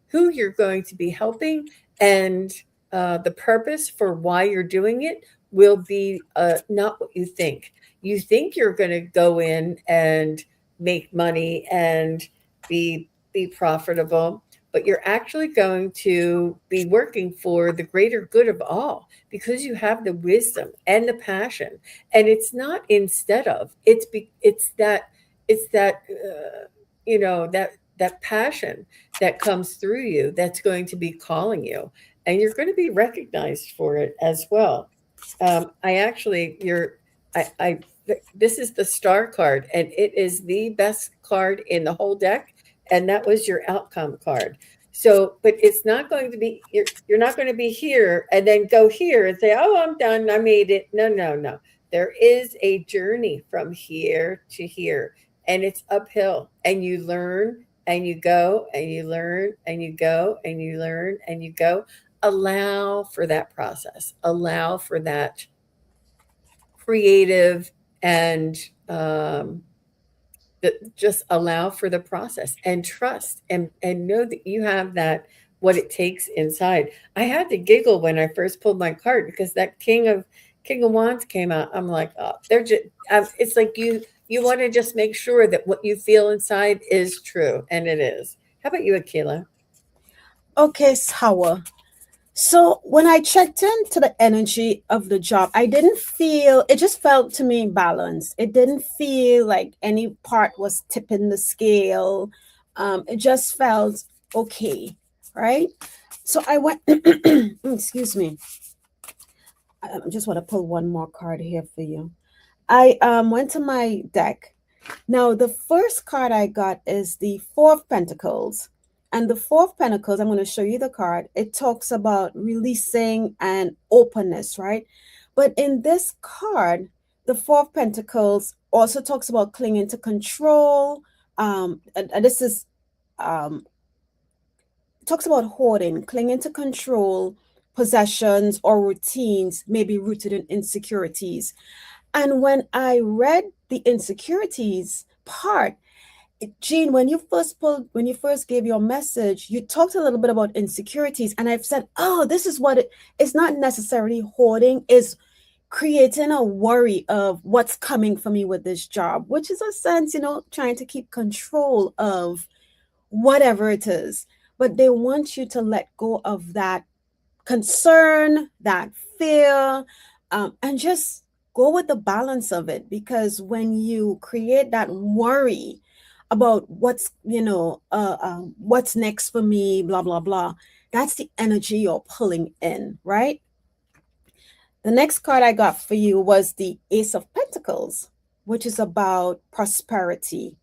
who you're going to be helping, and the purpose for why you're doing it will be not what you think. You think you're going to go in and make money and be profitable, but you're actually going to be working for the greater good of all, because you have the wisdom and the passion. And it's not instead of, it's that that passion that comes through you that's going to be calling you, and you're going to be recognized for it as well. I actually, this is the Star card, and it is the best card in the whole deck, and that was your outcome card. So, but it's not going to be, you're not going to be here and then go here and say, oh, I'm done, I made it. No, no, no. There is a journey from here to here, and it's uphill. And you learn and you go and you learn and you go and you learn and you go. Allow for that process, allow for that creative and um, just allow for the process and trust and know that you have that what it takes inside. I had to giggle when I first pulled my card because that King of Wands came out. I'm like, oh, they're just. It's like you want to just make sure that what you feel inside is true, and it is. How about you, Akela? Okay, Sawa. So when I checked into the energy of the job, I didn't feel it just felt to me balanced. It didn't feel like any part was tipping the scale. It just felt okay, right? So I went, excuse me. I just want to pull one more card here for you. I went to my deck. Now, the first card I got is the Four of Pentacles. And the Four of Pentacles, I'm going to show you the card. It talks about releasing and openness, right? But in this card, the Four of Pentacles also talks about clinging to control. And this is talks about hoarding, clinging to control, possessions, or routines may be rooted in insecurities. And when I read the insecurities part, Jean, when you first gave your message, you talked a little bit about insecurities, and I've said, oh, this is what it's not necessarily hoarding, is creating a worry of what's coming for me with this job, which is a sense, trying to keep control of whatever it is. But they want you to let go of that concern, that fear, and just go with the balance of it. Because when you create that worry about what's next for me, blah blah blah, that's the energy you're pulling in, right? The next card I got for you was the Ace of Pentacles, which is about prosperity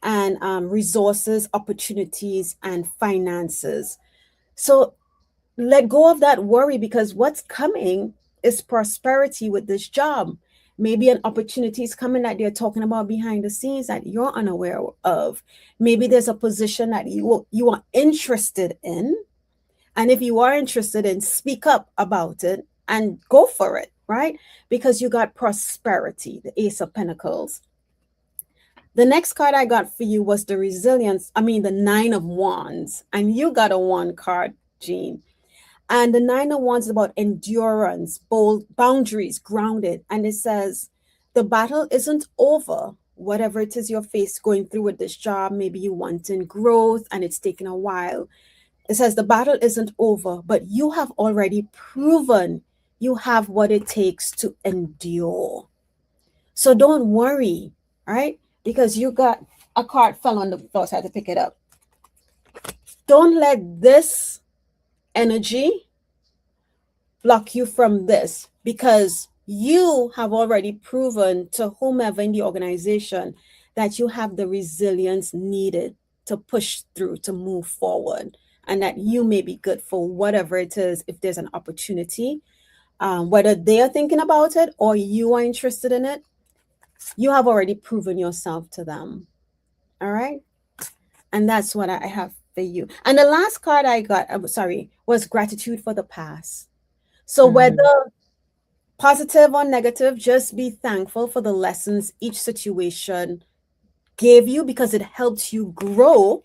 and resources, opportunities, and finances. So let go of that worry, because what's coming is prosperity with this job. Maybe an opportunity is coming that they're talking about behind the scenes that you're unaware of. Maybe there's a position that you are interested in. And if you are interested in, speak up about it and go for it, right? Because you got prosperity, the Ace of Pentacles. The next card I got for you was the Nine of Wands. And you got a wand card, Jean. And the Nine of Wands is about endurance, bold boundaries, grounded. And it says, the battle isn't over. Whatever it is you're going through with this job, maybe you wanting growth and it's taking a while. It says the battle isn't over, but you have already proven you have what it takes to endure. So don't worry, right? Because you got a card fell on the floor, so I had to pick it up. Don't let this energy block you from this, because you have already proven to whomever in the organization that you have the resilience needed to push through, to move forward, and that you may be good for whatever it is. If there's an opportunity, whether they are thinking about it or you are interested in it, you have already proven yourself to them. All right. And that's what I have for you. And the last card I got, was gratitude for the past. So whether positive or negative, just be thankful for the lessons each situation gave you, because it helps you grow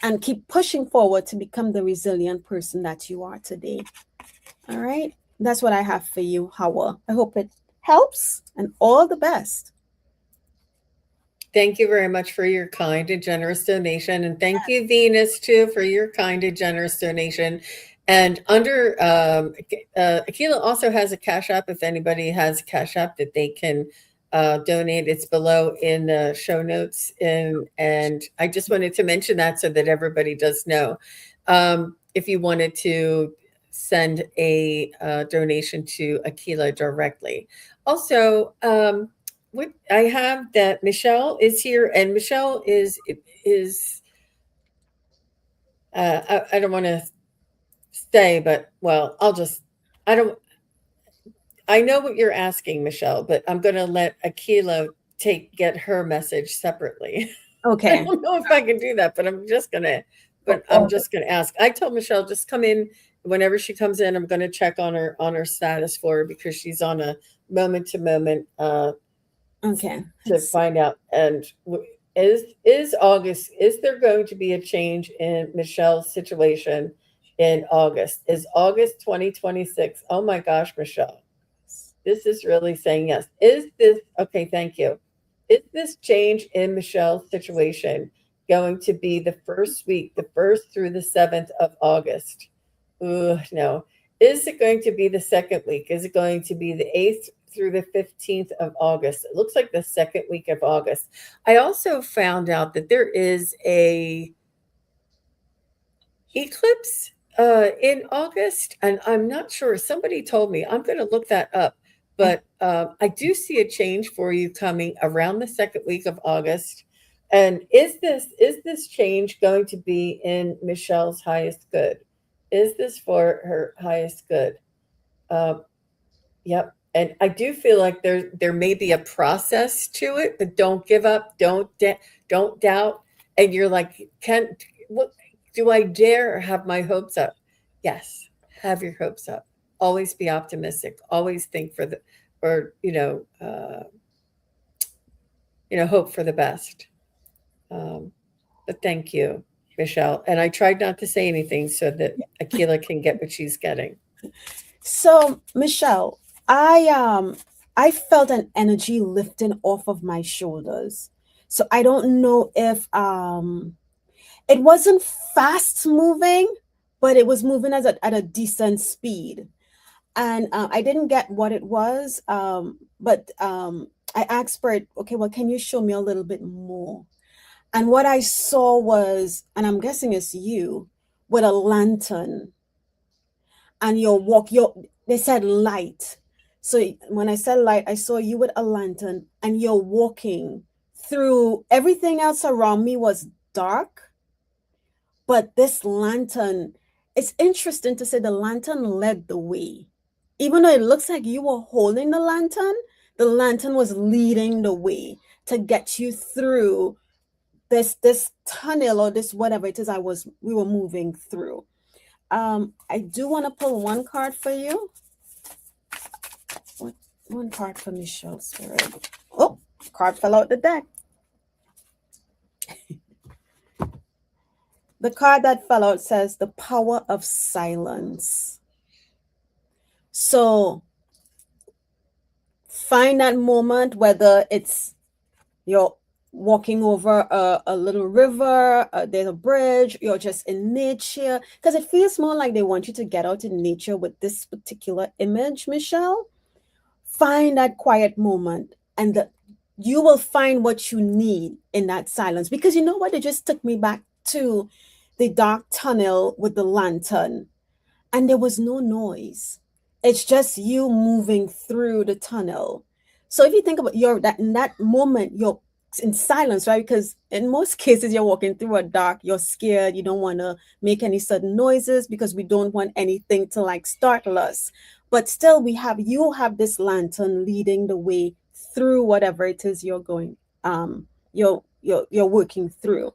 and keep pushing forward to become the resilient person that you are today. All right. That's what I have for you, Hawa. I hope it helps, and all the best. Thank you very much for your kind and generous donation. And thank you, Venus, too, for your kind and generous donation. And under Akela also has a Cash App. If anybody has a Cash App that they can donate, it's below in the show notes. And I just wanted to mention that so that everybody does know. If you wanted to send a donation to Akela directly. Also, what I have that Michelle is here, and Michelle is I don't want to stay, but well, I don't. I know what you're asking, Michelle, but I'm going to let Akela get her message separately. I Okay. don't know if I can do that, but I'm just going to. But I'm Oh, just going to ask. I told Michelle just come in whenever she comes in. I'm going to check on her status for her because she's on a moment to moment okay. to Let's see. find out. And is August? Is there going to be a change in Michelle's situation in August? Is August 2026? Oh my gosh, Michelle, this is really saying yes. Is this okay? Thank you. Is this change in Michelle's situation going to be the first week, the 1st through the 7th of August? Ooh, no. Is it going to be the second week? Is it going to be the 8th through the 15th of August? It looks like the second week of August. I also found out that there is a eclipse in August, and I'm not sure. Somebody told me. I'm going to look that up. But I do see a change for you coming around the second week of August. And is this change going to be in Michelle's highest good? Is this for her highest good? Uh, yep. And I do feel like there may be a process to it, but don't give up. Don't doubt. And you're like, can what do I dare have my hopes up? Yes, have your hopes up. Always be optimistic. Always think for the or hope for the best. Um, but thank you, Michelle. And I tried not to say anything so that Akela can get what she's getting. So, Michelle, I felt an energy lifting off of my shoulders. So I don't know if it wasn't fast moving, but it was moving at a decent speed. And I didn't get what it was, but I asked for it. Okay, well, can you show me a little bit more? And what I saw was, and I'm guessing it's you, with a lantern, and they said light. So when I said light, I saw you with a lantern, and you're walking through. Everything else around me was dark, but this lantern, it's interesting to say the lantern led the way. Even though it looks like you were holding the lantern was leading the way to get you through this tunnel, or this whatever it is we were moving through. I do want to pull one card for you. One card for Michelle Spirit. Oh, card fell out the deck. The card that fell out says the power of silence. So find that moment, whether it's you're walking over a little river, there's a bridge, you're just in nature, because it feels more like they want you to get out in nature with this particular image, Michelle. Find that quiet moment, and you will find what you need in that silence. Because you know what? It just took me back to the dark tunnel with the lantern, and there was no noise. It's just you moving through the tunnel. So if you think about in that moment, you're in silence, right? Because in most cases, you're walking through a dark, you're scared, you don't want to make any sudden noises because we don't want anything to like startle us. But still, you have this lantern leading the way through whatever it is you're going, you're working through.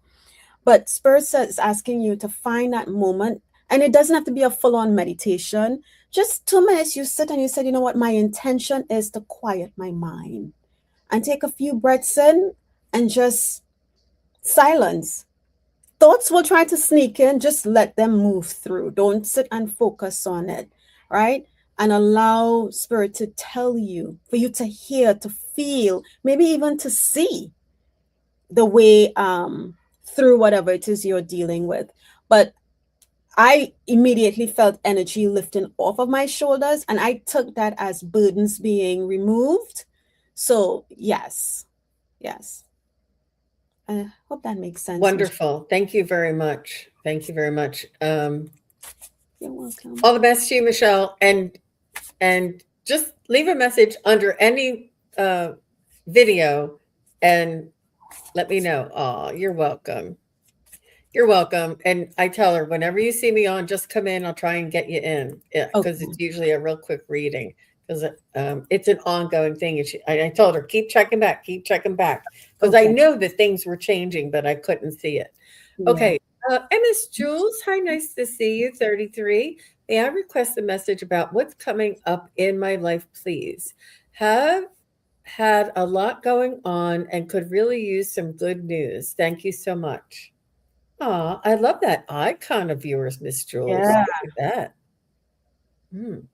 But Spirit is asking you to find that moment, and it doesn't have to be a full-on meditation. Just 2 minutes, you sit and you said, you know what, my intention is to quiet my mind and take a few breaths in and just silence. Thoughts will try to sneak in, just let them move through. Don't sit and focus on it, right? And allow Spirit to tell you, for you to hear, to feel, maybe even to see the way through whatever it is you're dealing with. But I immediately felt energy lifting off of my shoulders, and I took that as burdens being removed. So yes. I hope that makes sense. Wonderful. Thank you very much. Thank you very much. You're welcome. All the best to you, Michelle. And just leave a message under any video and let me know. Oh, you're welcome. You're welcome. And I tell her, whenever you see me on, just come in. I'll try and get you in. Yeah, because Okay. it's usually a real quick reading. because it's an ongoing thing. And I told her, keep checking back, because I Okay. know that things were changing, but I couldn't see it. Yeah. Okay. And Miss Jules, hi, nice to see you, 33. May I request a message about what's coming up in my life, please? Have had a lot going on and could really use some good news. Thank you so much. Aw, I love that icon of yours, Miss Jules. Yeah. Look at that. Mm.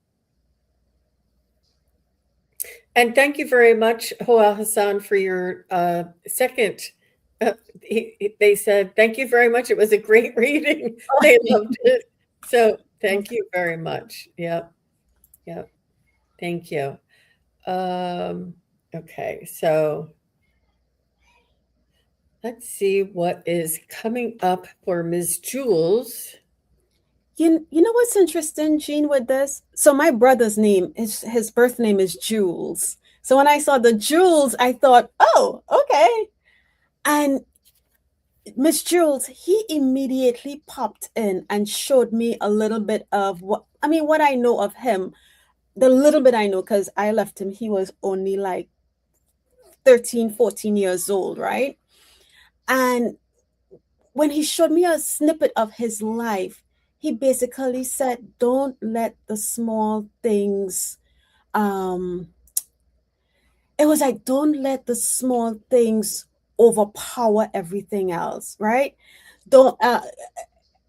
And thank you very much, Hoel Hassan, for your second. They said, thank you very much. It was a great reading. They loved it. So thank you very much. Yep. Yep. Thank you. Um, okay. So let's see what is coming up for Ms. Jules. You know what's interesting, Jean, with this? So my brother's name is his birth name is Jules. So when I saw the Jules, I thought, oh, okay. And Miss Jules, he immediately popped in and showed me a little bit of what I know of him. The little bit I know, because I left him, he was only like 13, 14 years old, right? And when he showed me a snippet of his life, he basically said, don't let the small things, um, it was like, don't let the small things overpower everything else, right? Don't,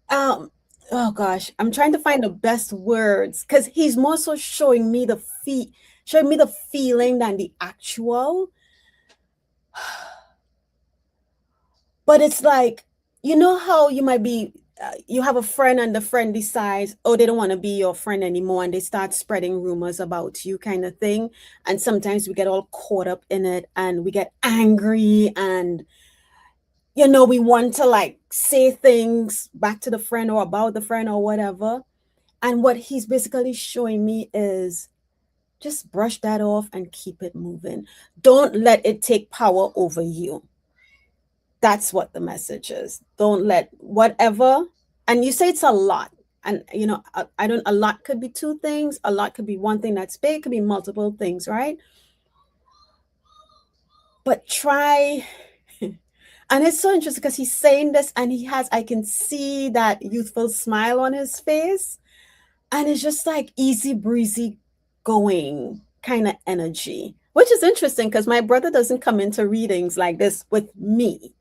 um, oh gosh, I'm trying to find the best words because he's more so showing me the feeling than the actual. But it's like, you know how you might be, you have a friend and the friend decides, oh, they don't want to be your friend anymore. And they start spreading rumors about you, kind of thing. And sometimes we get all caught up in it and we get angry and, we want to like say things back to the friend or about the friend or whatever. And what he's basically showing me is just brush that off and keep it moving. Don't let it take power over you. That's what the message is. Don't let whatever, and you say it's a lot. And I don't, a lot could be two things, a lot could be one thing that's big, could be multiple things, right? But try, and it's so interesting because he's saying this and I can see that youthful smile on his face. And it's just like easy breezy going kind of energy, which is interesting because my brother doesn't come into readings like this with me.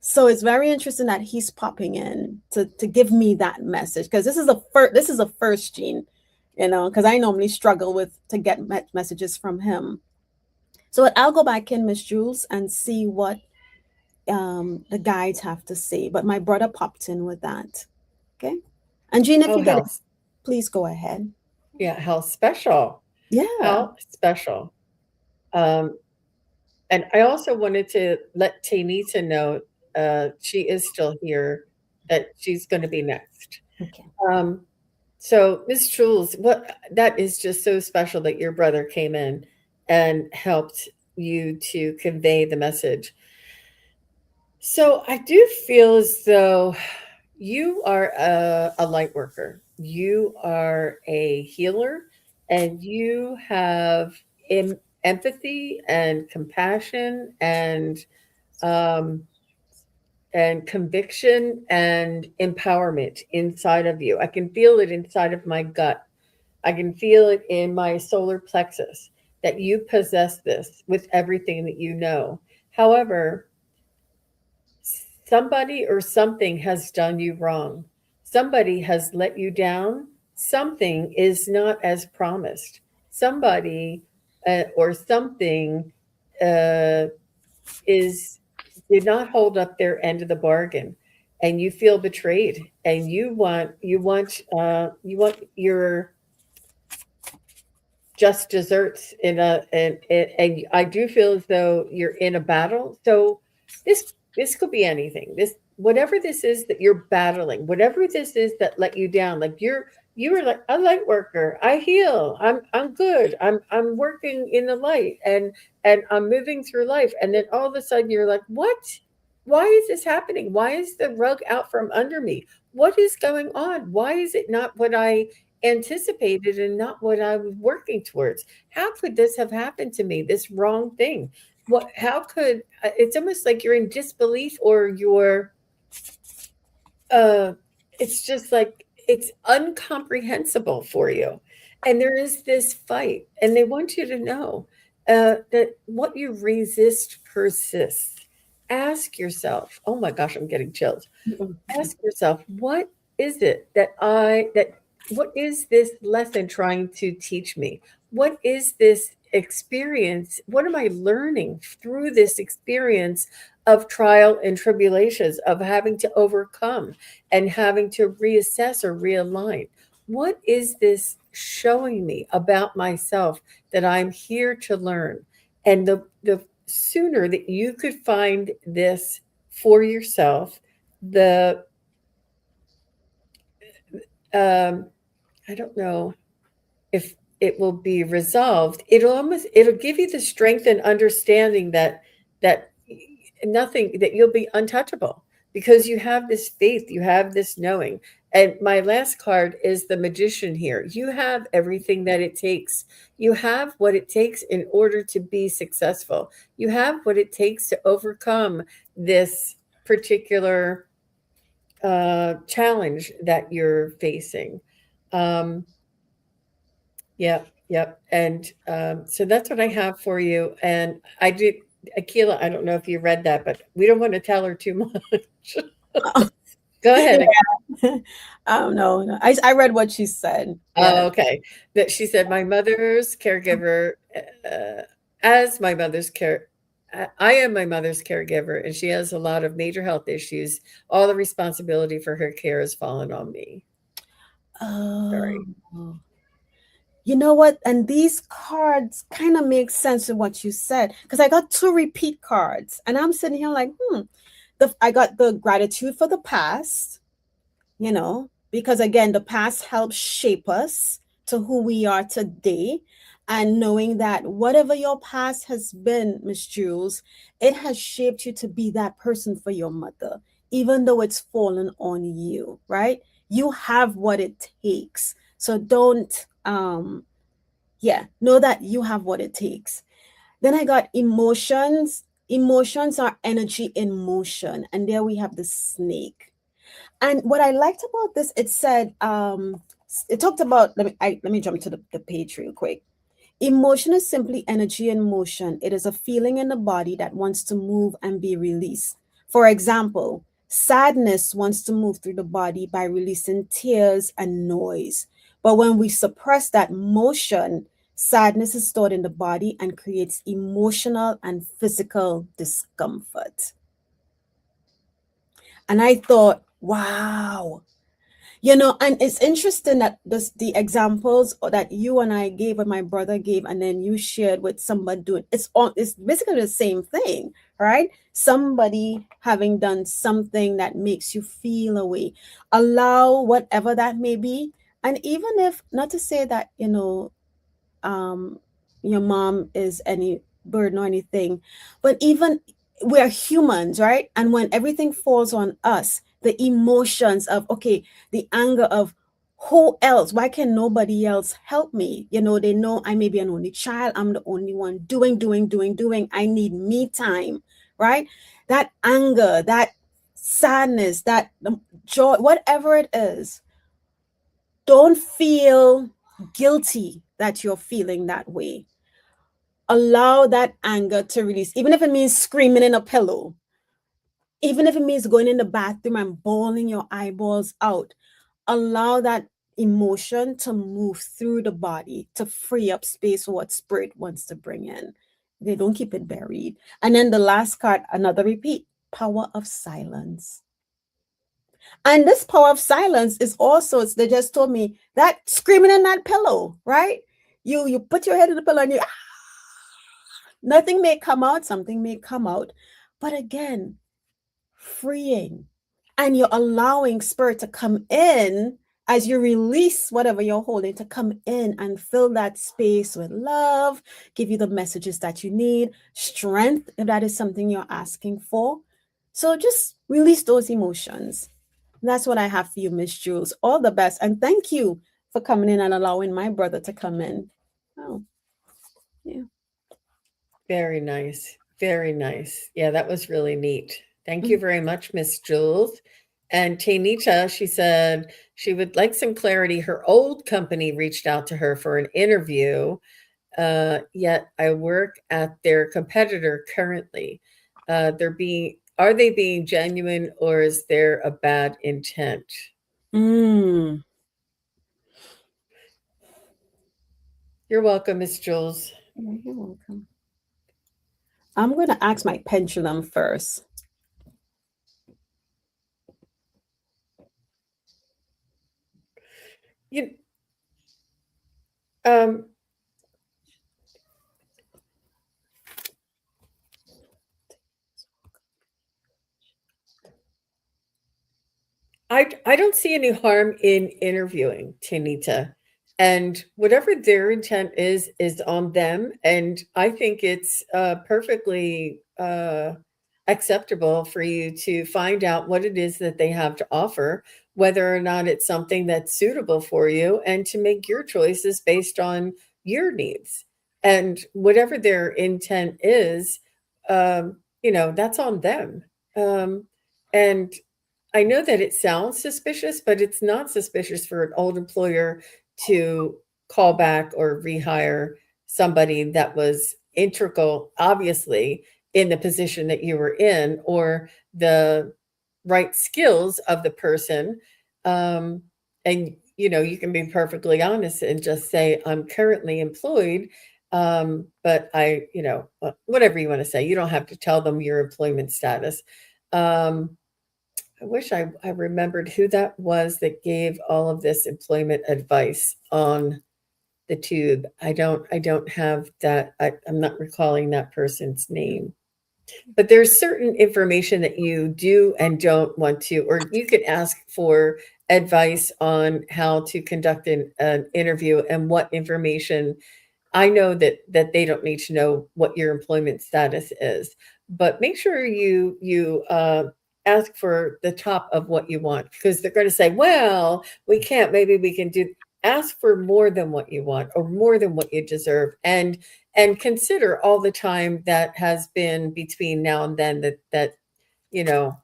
So it's very interesting that he's popping in to give me that message because this is a first, Jean, because I normally struggle to get messages from him. So I'll go back in, Miss Jules, and see what the guides have to say. But my brother popped in with that. Okay. And Jean, if Oh, you get it, health. please go ahead. Yeah, how special. Yeah. How special. Um, and I also wanted to let Tanita know she is still here, that she's going to be next. Okay. So, Miss Jules, what that is just so special that your brother came in and helped you to convey the message. So, I do feel as though you are a light worker. You are a healer, and you have empathy and compassion um, and conviction and empowerment inside of you. I can feel it inside of my gut. I can feel it in my solar plexus that you possess this with everything that you know. However, somebody or something has done you wrong. Somebody has let you down. Something is not as promised. Somebody or something uh, is did not hold up their end of the bargain, and you feel betrayed, and you want your just desserts and I do feel as though you're in a battle. So this could be anything. This whatever this is that you're battling, whatever this is that let you down, like you were like a light worker. I heal. I'm good. I'm working in the light and I'm moving through life. And then all of a sudden you're like, what? Why is this happening? Why is the rug out from under me? What is going on? Why is it not what I anticipated and not what I was working towards. How could this have happened to me? This wrong thing. What, how could, it's almost like you're in disbelief, or you're, uh, it's just like it's incomprehensible for you. And there is this fight, and they want you to know that what you resist persists. Ask yourself, oh my gosh, I'm getting chills. Ask yourself, what is it what is this lesson trying to teach me? What is this experience? What am I learning through this experience of trial and tribulations, of having to overcome and having to reassess or realign? What is this showing me about myself that I'm here to learn? And the sooner that you could find this for yourself, the um, I don't know if it will be resolved. It'll give you the strength and understanding that nothing, that you'll be untouchable, because you have this faith, you have this knowing. And my last card is the magician here. You have everything that it takes. You have what it takes in order to be successful. You have what it takes to overcome this particular challenge that you're facing. Um, yep, yep. And so that's what I have for you. And I do, Akela, I don't know if you read that, but we don't want to tell her too much. Go ahead. No, no. I read what she said. Oh, Yeah. okay. That she said, my mother's caregiver, as my mother's care, I am my mother's caregiver, and she has a lot of major health issues. All the responsibility for her care has fallen on me. Oh, Sorry. you know what? And these cards kind of make sense with what you said, because I got two repeat cards, and I'm sitting here like, I got the gratitude for the past, because again, the past helps shape us to who we are today. And knowing that whatever your past has been, Miss Jules, it has shaped you to be that person for your mother, even though it's fallen on you, right? You have what it takes. So don't, know that you have what it takes. Then I got emotions. Emotions are energy in motion. And there we have the snake. And what I liked about this, it said, it talked about, let me jump to the page real quick. Emotion is simply energy in motion. It is a feeling in the body that wants to move and be released. For example, sadness wants to move through the body by releasing tears and noise. But when we suppress that motion, sadness is stored in the body and creates emotional and physical discomfort. And I thought, wow, and it's interesting that the examples that you and I gave, and my brother gave, and then you shared with somebody doing, it's basically the same thing, right? Somebody having done something that makes you feel a way. Allow whatever that may be. And even if, not to say that, um, your mom is any burden or anything, but even we're humans, right? And when everything falls on us, the emotions of, okay, the anger of, who else? Why can nobody else help me? They know I may be an only child. I'm the only one doing. I need me time, right? That anger, that sadness, that joy, whatever it is, don't feel guilty that you're feeling that way. Allow that anger to release, even if it means screaming in a pillow, even if it means going in the bathroom and bawling your eyeballs out. Allow that emotion to move through the body to free up space for what spirit wants to bring in. They don't keep it buried. And then the last card, another repeat, power of silence. And this power of silence is also, they just told me that screaming in that pillow, right? You put your head in the pillow and nothing may come out, something may come out. But again, freeing. And you're allowing spirit to come in as you release whatever you're holding, to come in and fill that space with love, give you the messages that you need, strength, if that is something you're asking for. So just release those emotions. That's what I have for you, Miss Jules. All the best. And thank you. for coming in and allowing my brother to come in. Oh, yeah. Very nice. Very nice. Yeah, that was really neat. Thank you Mhm. very much, Miss Jules. And Tanita, she said she would like some clarity. Her old company reached out to her for an interview, yet I work at their competitor currently. Are they being genuine or is there a bad intent? Mm. You're welcome, Miss Jules. You're welcome. I'm going to ask my pendulum first. You, um, I don't see any harm in interviewing, Tanita. And whatever their intent is on them. And I think it's perfectly acceptable for you to find out what it is that they have to offer, whether or not it's something that's suitable for you, and to make your choices based on your needs. And whatever their intent is, that's on them. And I know that it sounds suspicious, but it's not suspicious for an old employer to call back or rehire somebody that was integral, obviously, in the position that you were in or the right skills of the person. And you can be perfectly honest and just say, I'm currently employed. But whatever you want to say, you don't have to tell them your employment status. Um, I wish I remembered who that was that gave all of this employment advice on the tube. I don't have that. I'm not recalling that person's name. But there's certain information that you do and don't want to, or you could ask for advice on how to conduct an interview and what information. I know that they don't need to know what your employment status is, but make sure you ask for the top of what you want because they're going to say, "Well, we can't. Maybe we can do." Ask for more than what you want or more than what you deserve, and consider all the time that has been between now and then that you know.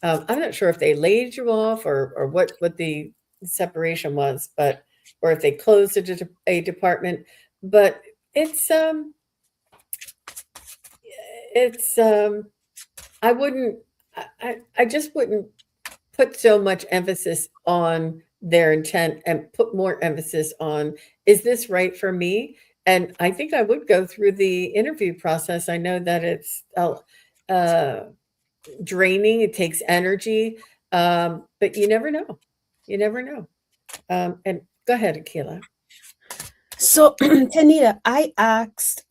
I'm not sure if they laid you off or what the separation was, but or if they closed a department, but it's um it's I wouldn't I just wouldn't put so much emphasis on their intent and put more emphasis on, is this right for me? And I think I would go through the interview process. I know that it's uh draining, it takes energy, but you never know. You never know. And go ahead, Akela. So, Tanita, I asked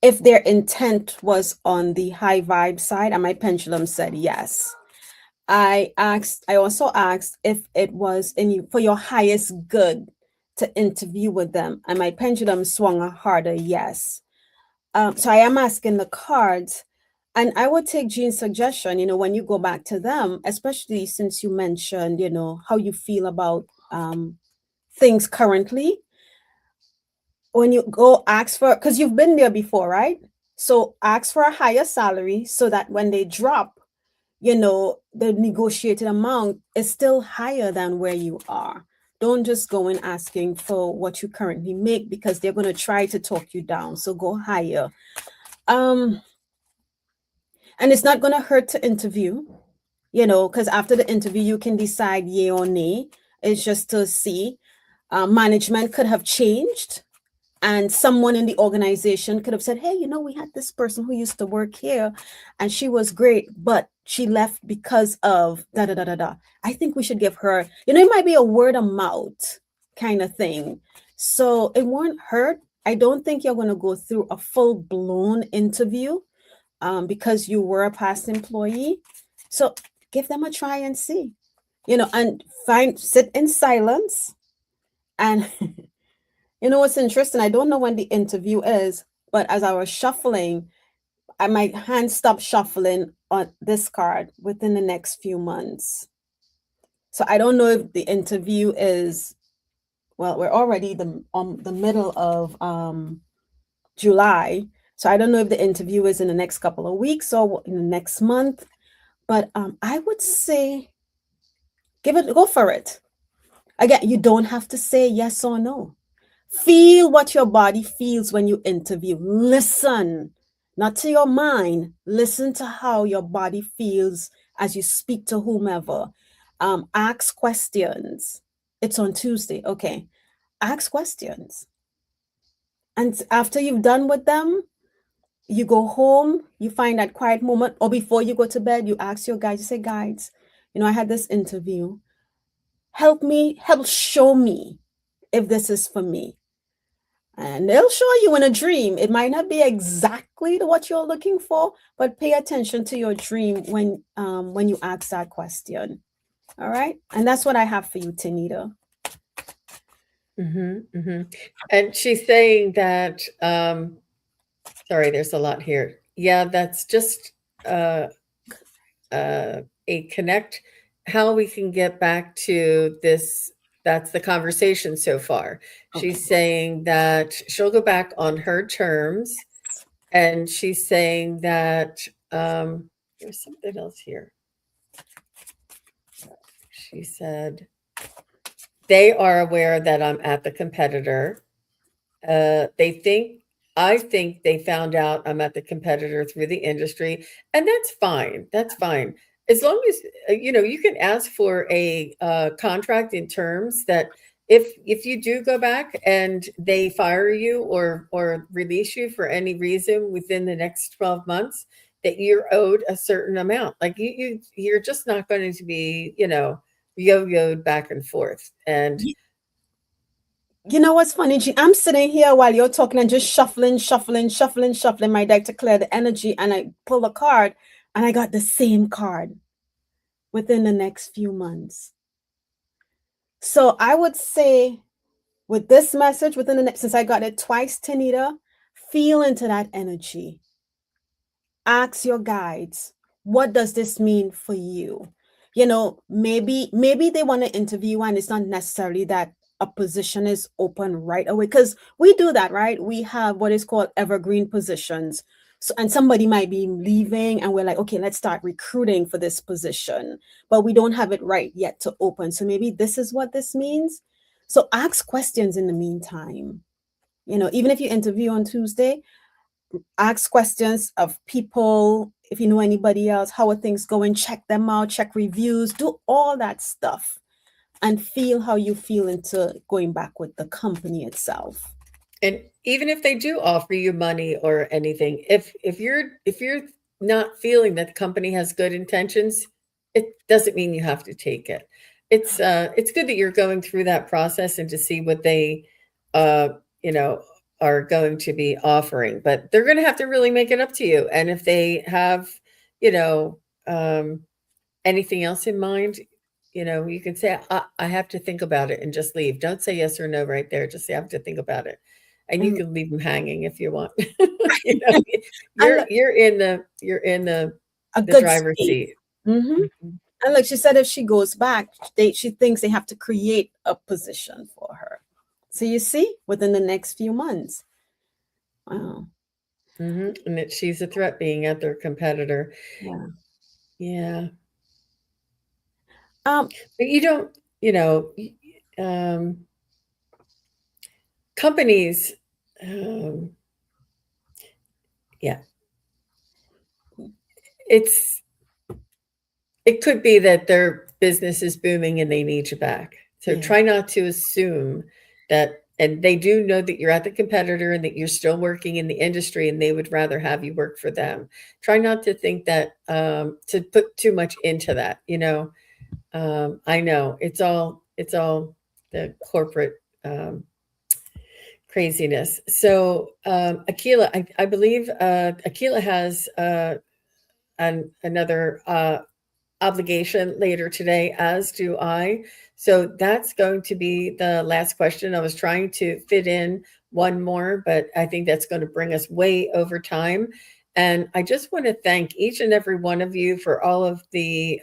if their intent was on the high vibe side, and my pendulum said yes. I also asked if it was for your highest good to interview with them, and my pendulum swung a harder yes. So I am asking the cards, and I would take Jean's suggestion, when you go back to them, especially since you mentioned, how you feel about things currently. When you go ask for, because you've been there before, right? So ask for a higher salary so that when they drop, the negotiated amount is still higher than where you are. Don't just go in asking for what you currently make because they're going to try to talk you down. So go higher. And it's not going to hurt to interview, because after the interview, you can decide yay or nay. It's just to see. Management could have changed and someone in the organization could have said, hey, we had this person who used to work here and she was great, but she left because of da da da da da. I think we should give her, it might be a word of mouth kind of thing. So it won't hurt. I don't think you're going to go through a full blown interview because you were a past employee. So give them a try and see, and sit in silence. And what's interesting? I don't know when the interview is, but as I was shuffling, my hand stopped shuffling on this card within the next few months. So I don't know if the interview is, well, we're already the middle of July. So I don't know if the interview is in the next couple of weeks or in the next month, but I would say go for it. Again, you don't have to say yes or no. Feel what your body feels when you interview. Listen, not to your mind. Listen to how your body feels as you speak to whomever. Ask questions. It's on Tuesday. Okay. Ask questions. And after you've done with them, you go home, you find that quiet moment, or before you go to bed, you ask your guides, you say, guides, I had this interview. Help show me if this is for me. And they'll show you in a dream. It might not be exactly what you're looking for, but pay attention to your dream when you ask that question. All right. And that's what I have for you, Tanita. And she's saying that, sorry, there's a lot here. Yeah, that's just a connect, how we can get back to this. That's the conversation so far. Okay. She's saying that she'll go back on her terms. And she's saying that, there's something else here. She said, they are aware that I'm at the competitor. I think they found out I'm at the competitor through the industry, and that's fine. That's fine. As long as, you can ask for a contract in terms that if you do go back and they fire you or release you for any reason within the next 12 months, that you're owed a certain amount. Like you're just not going to be, yo-yoed back and forth. And you know what's funny, Jean? I'm sitting here while you're talking and just shuffling my deck to clear the energy, and I pull a card, and I got the same card within the next few months. So I would say, with this message within the next, since I got it twice, Tanita, feel into that energy. Ask your guides, what does this mean for you? Maybe they want to interview, and it's not necessarily that a position is open right away, because we do that, right? We have what is called evergreen positions. So, and somebody might be leaving, and we're like, okay, let's start recruiting for this position, but we don't have it right yet to open. So maybe this is what this means. So ask questions in the meantime. Even if you interview on Tuesday, ask questions of people. If you know anybody else, how are things going? Check them out, check reviews, do all that stuff, and feel how you feel into going back with the company itself. And even if they do offer you money or anything, if you're not feeling that the company has good intentions, it doesn't mean you have to take it. It's good that you're going through that process and to see what they are going to be offering, but they're going to have to really make it up to you. And if they have, anything else in mind, you can say, I have to think about it, and just leave. Don't say yes or no right there. Just say, I have to think about it. And you can leave them hanging if you want. You're in the driver's seat. And like she said, if she goes back, she thinks they have to create a position for her. So you see, within the next few months. Wow. And that she's a threat being at their competitor. Yeah. Yeah. But you don't, companies, yeah. It could be that their business is booming and they need you back. So try not to assume that, and they do know that you're at the competitor and that you're still working in the industry and they would rather have you work for them. Try not to think that, to put too much into that, I know it's all the corporate, craziness. So, Akela, I believe, Akela has, another, obligation later today, as do I. So that's going to be the last question. I was trying to fit in one more, but I think that's going to bring us way over time. And I just want to thank each and every one of you for all of the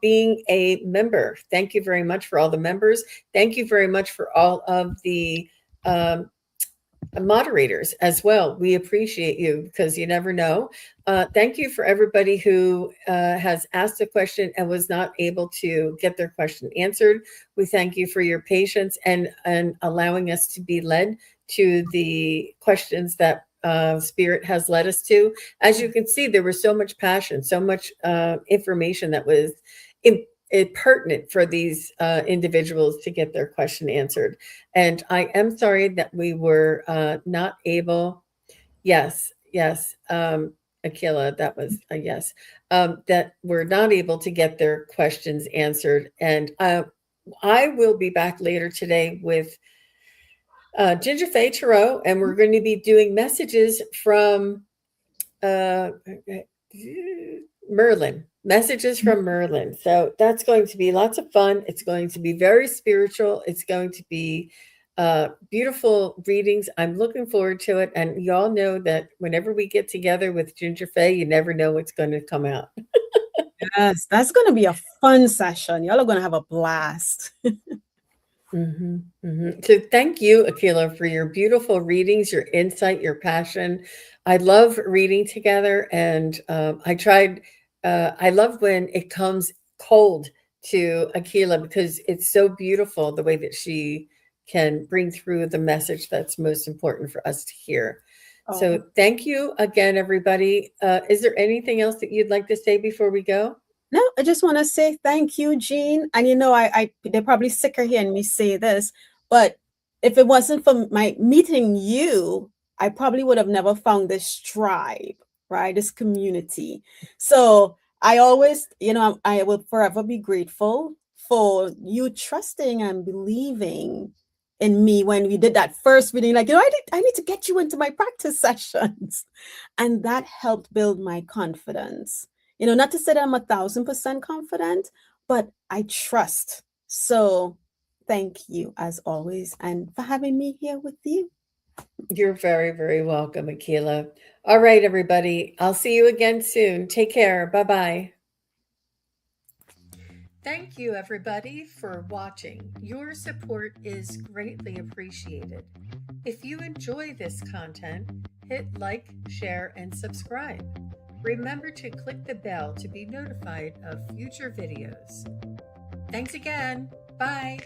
being a member. Thank you very much for all the members. Thank you very much for all of the moderators as well. We appreciate you because you never know. Thank you for everybody who has asked a question and was not able to get their question answered. We thank you for your patience and allowing us to be led to the questions that Spirit has led us to. As you can see, there was so much passion, so much information that was pertinent for these individuals to get their question answered. And I am sorry that we were not able. Yes, yes, Akela, that was a yes. That we're not able to get their questions answered. And I will be back later today with Ginger Faye Tarot, and we're going to be doing messages from Merlin. Messages from Merlin. So that's going to be lots of fun. It's going to be very spiritual. It's going to be beautiful readings. I'm looking forward to it. And you all know that whenever we get together with Ginger Faye, you never know what's going to come out. Yes, that's going to be a fun session. Y'all are going to have a blast. So thank you, Akela, for your beautiful readings, your insight, your passion. I love reading together, and I love when it comes cold to Akela because it's so beautiful the way that she can bring through the message that's most important for us to hear. Oh. So thank you again, everybody. Is there anything else that you'd like to say before we go? No, I just want to say thank you, Jean. And they're probably sick of hearing me say this, but if it wasn't for my meeting you, I probably would have never found this tribe, right? This community. So I always, I will forever be grateful for you trusting and believing in me when we did that first reading. Like, I need to get you into my practice sessions. And that helped build my confidence. Not to say that I'm 1,000% confident, but I trust. So thank you as always, and for having me here with you. You're very, very welcome, Akela. All right, everybody. I'll see you again soon. Take care. Bye-bye. Thank you, everybody, for watching. Your support is greatly appreciated. If you enjoy this content, hit like, share, and subscribe. Remember to click the bell to be notified of future videos. Thanks again. Bye.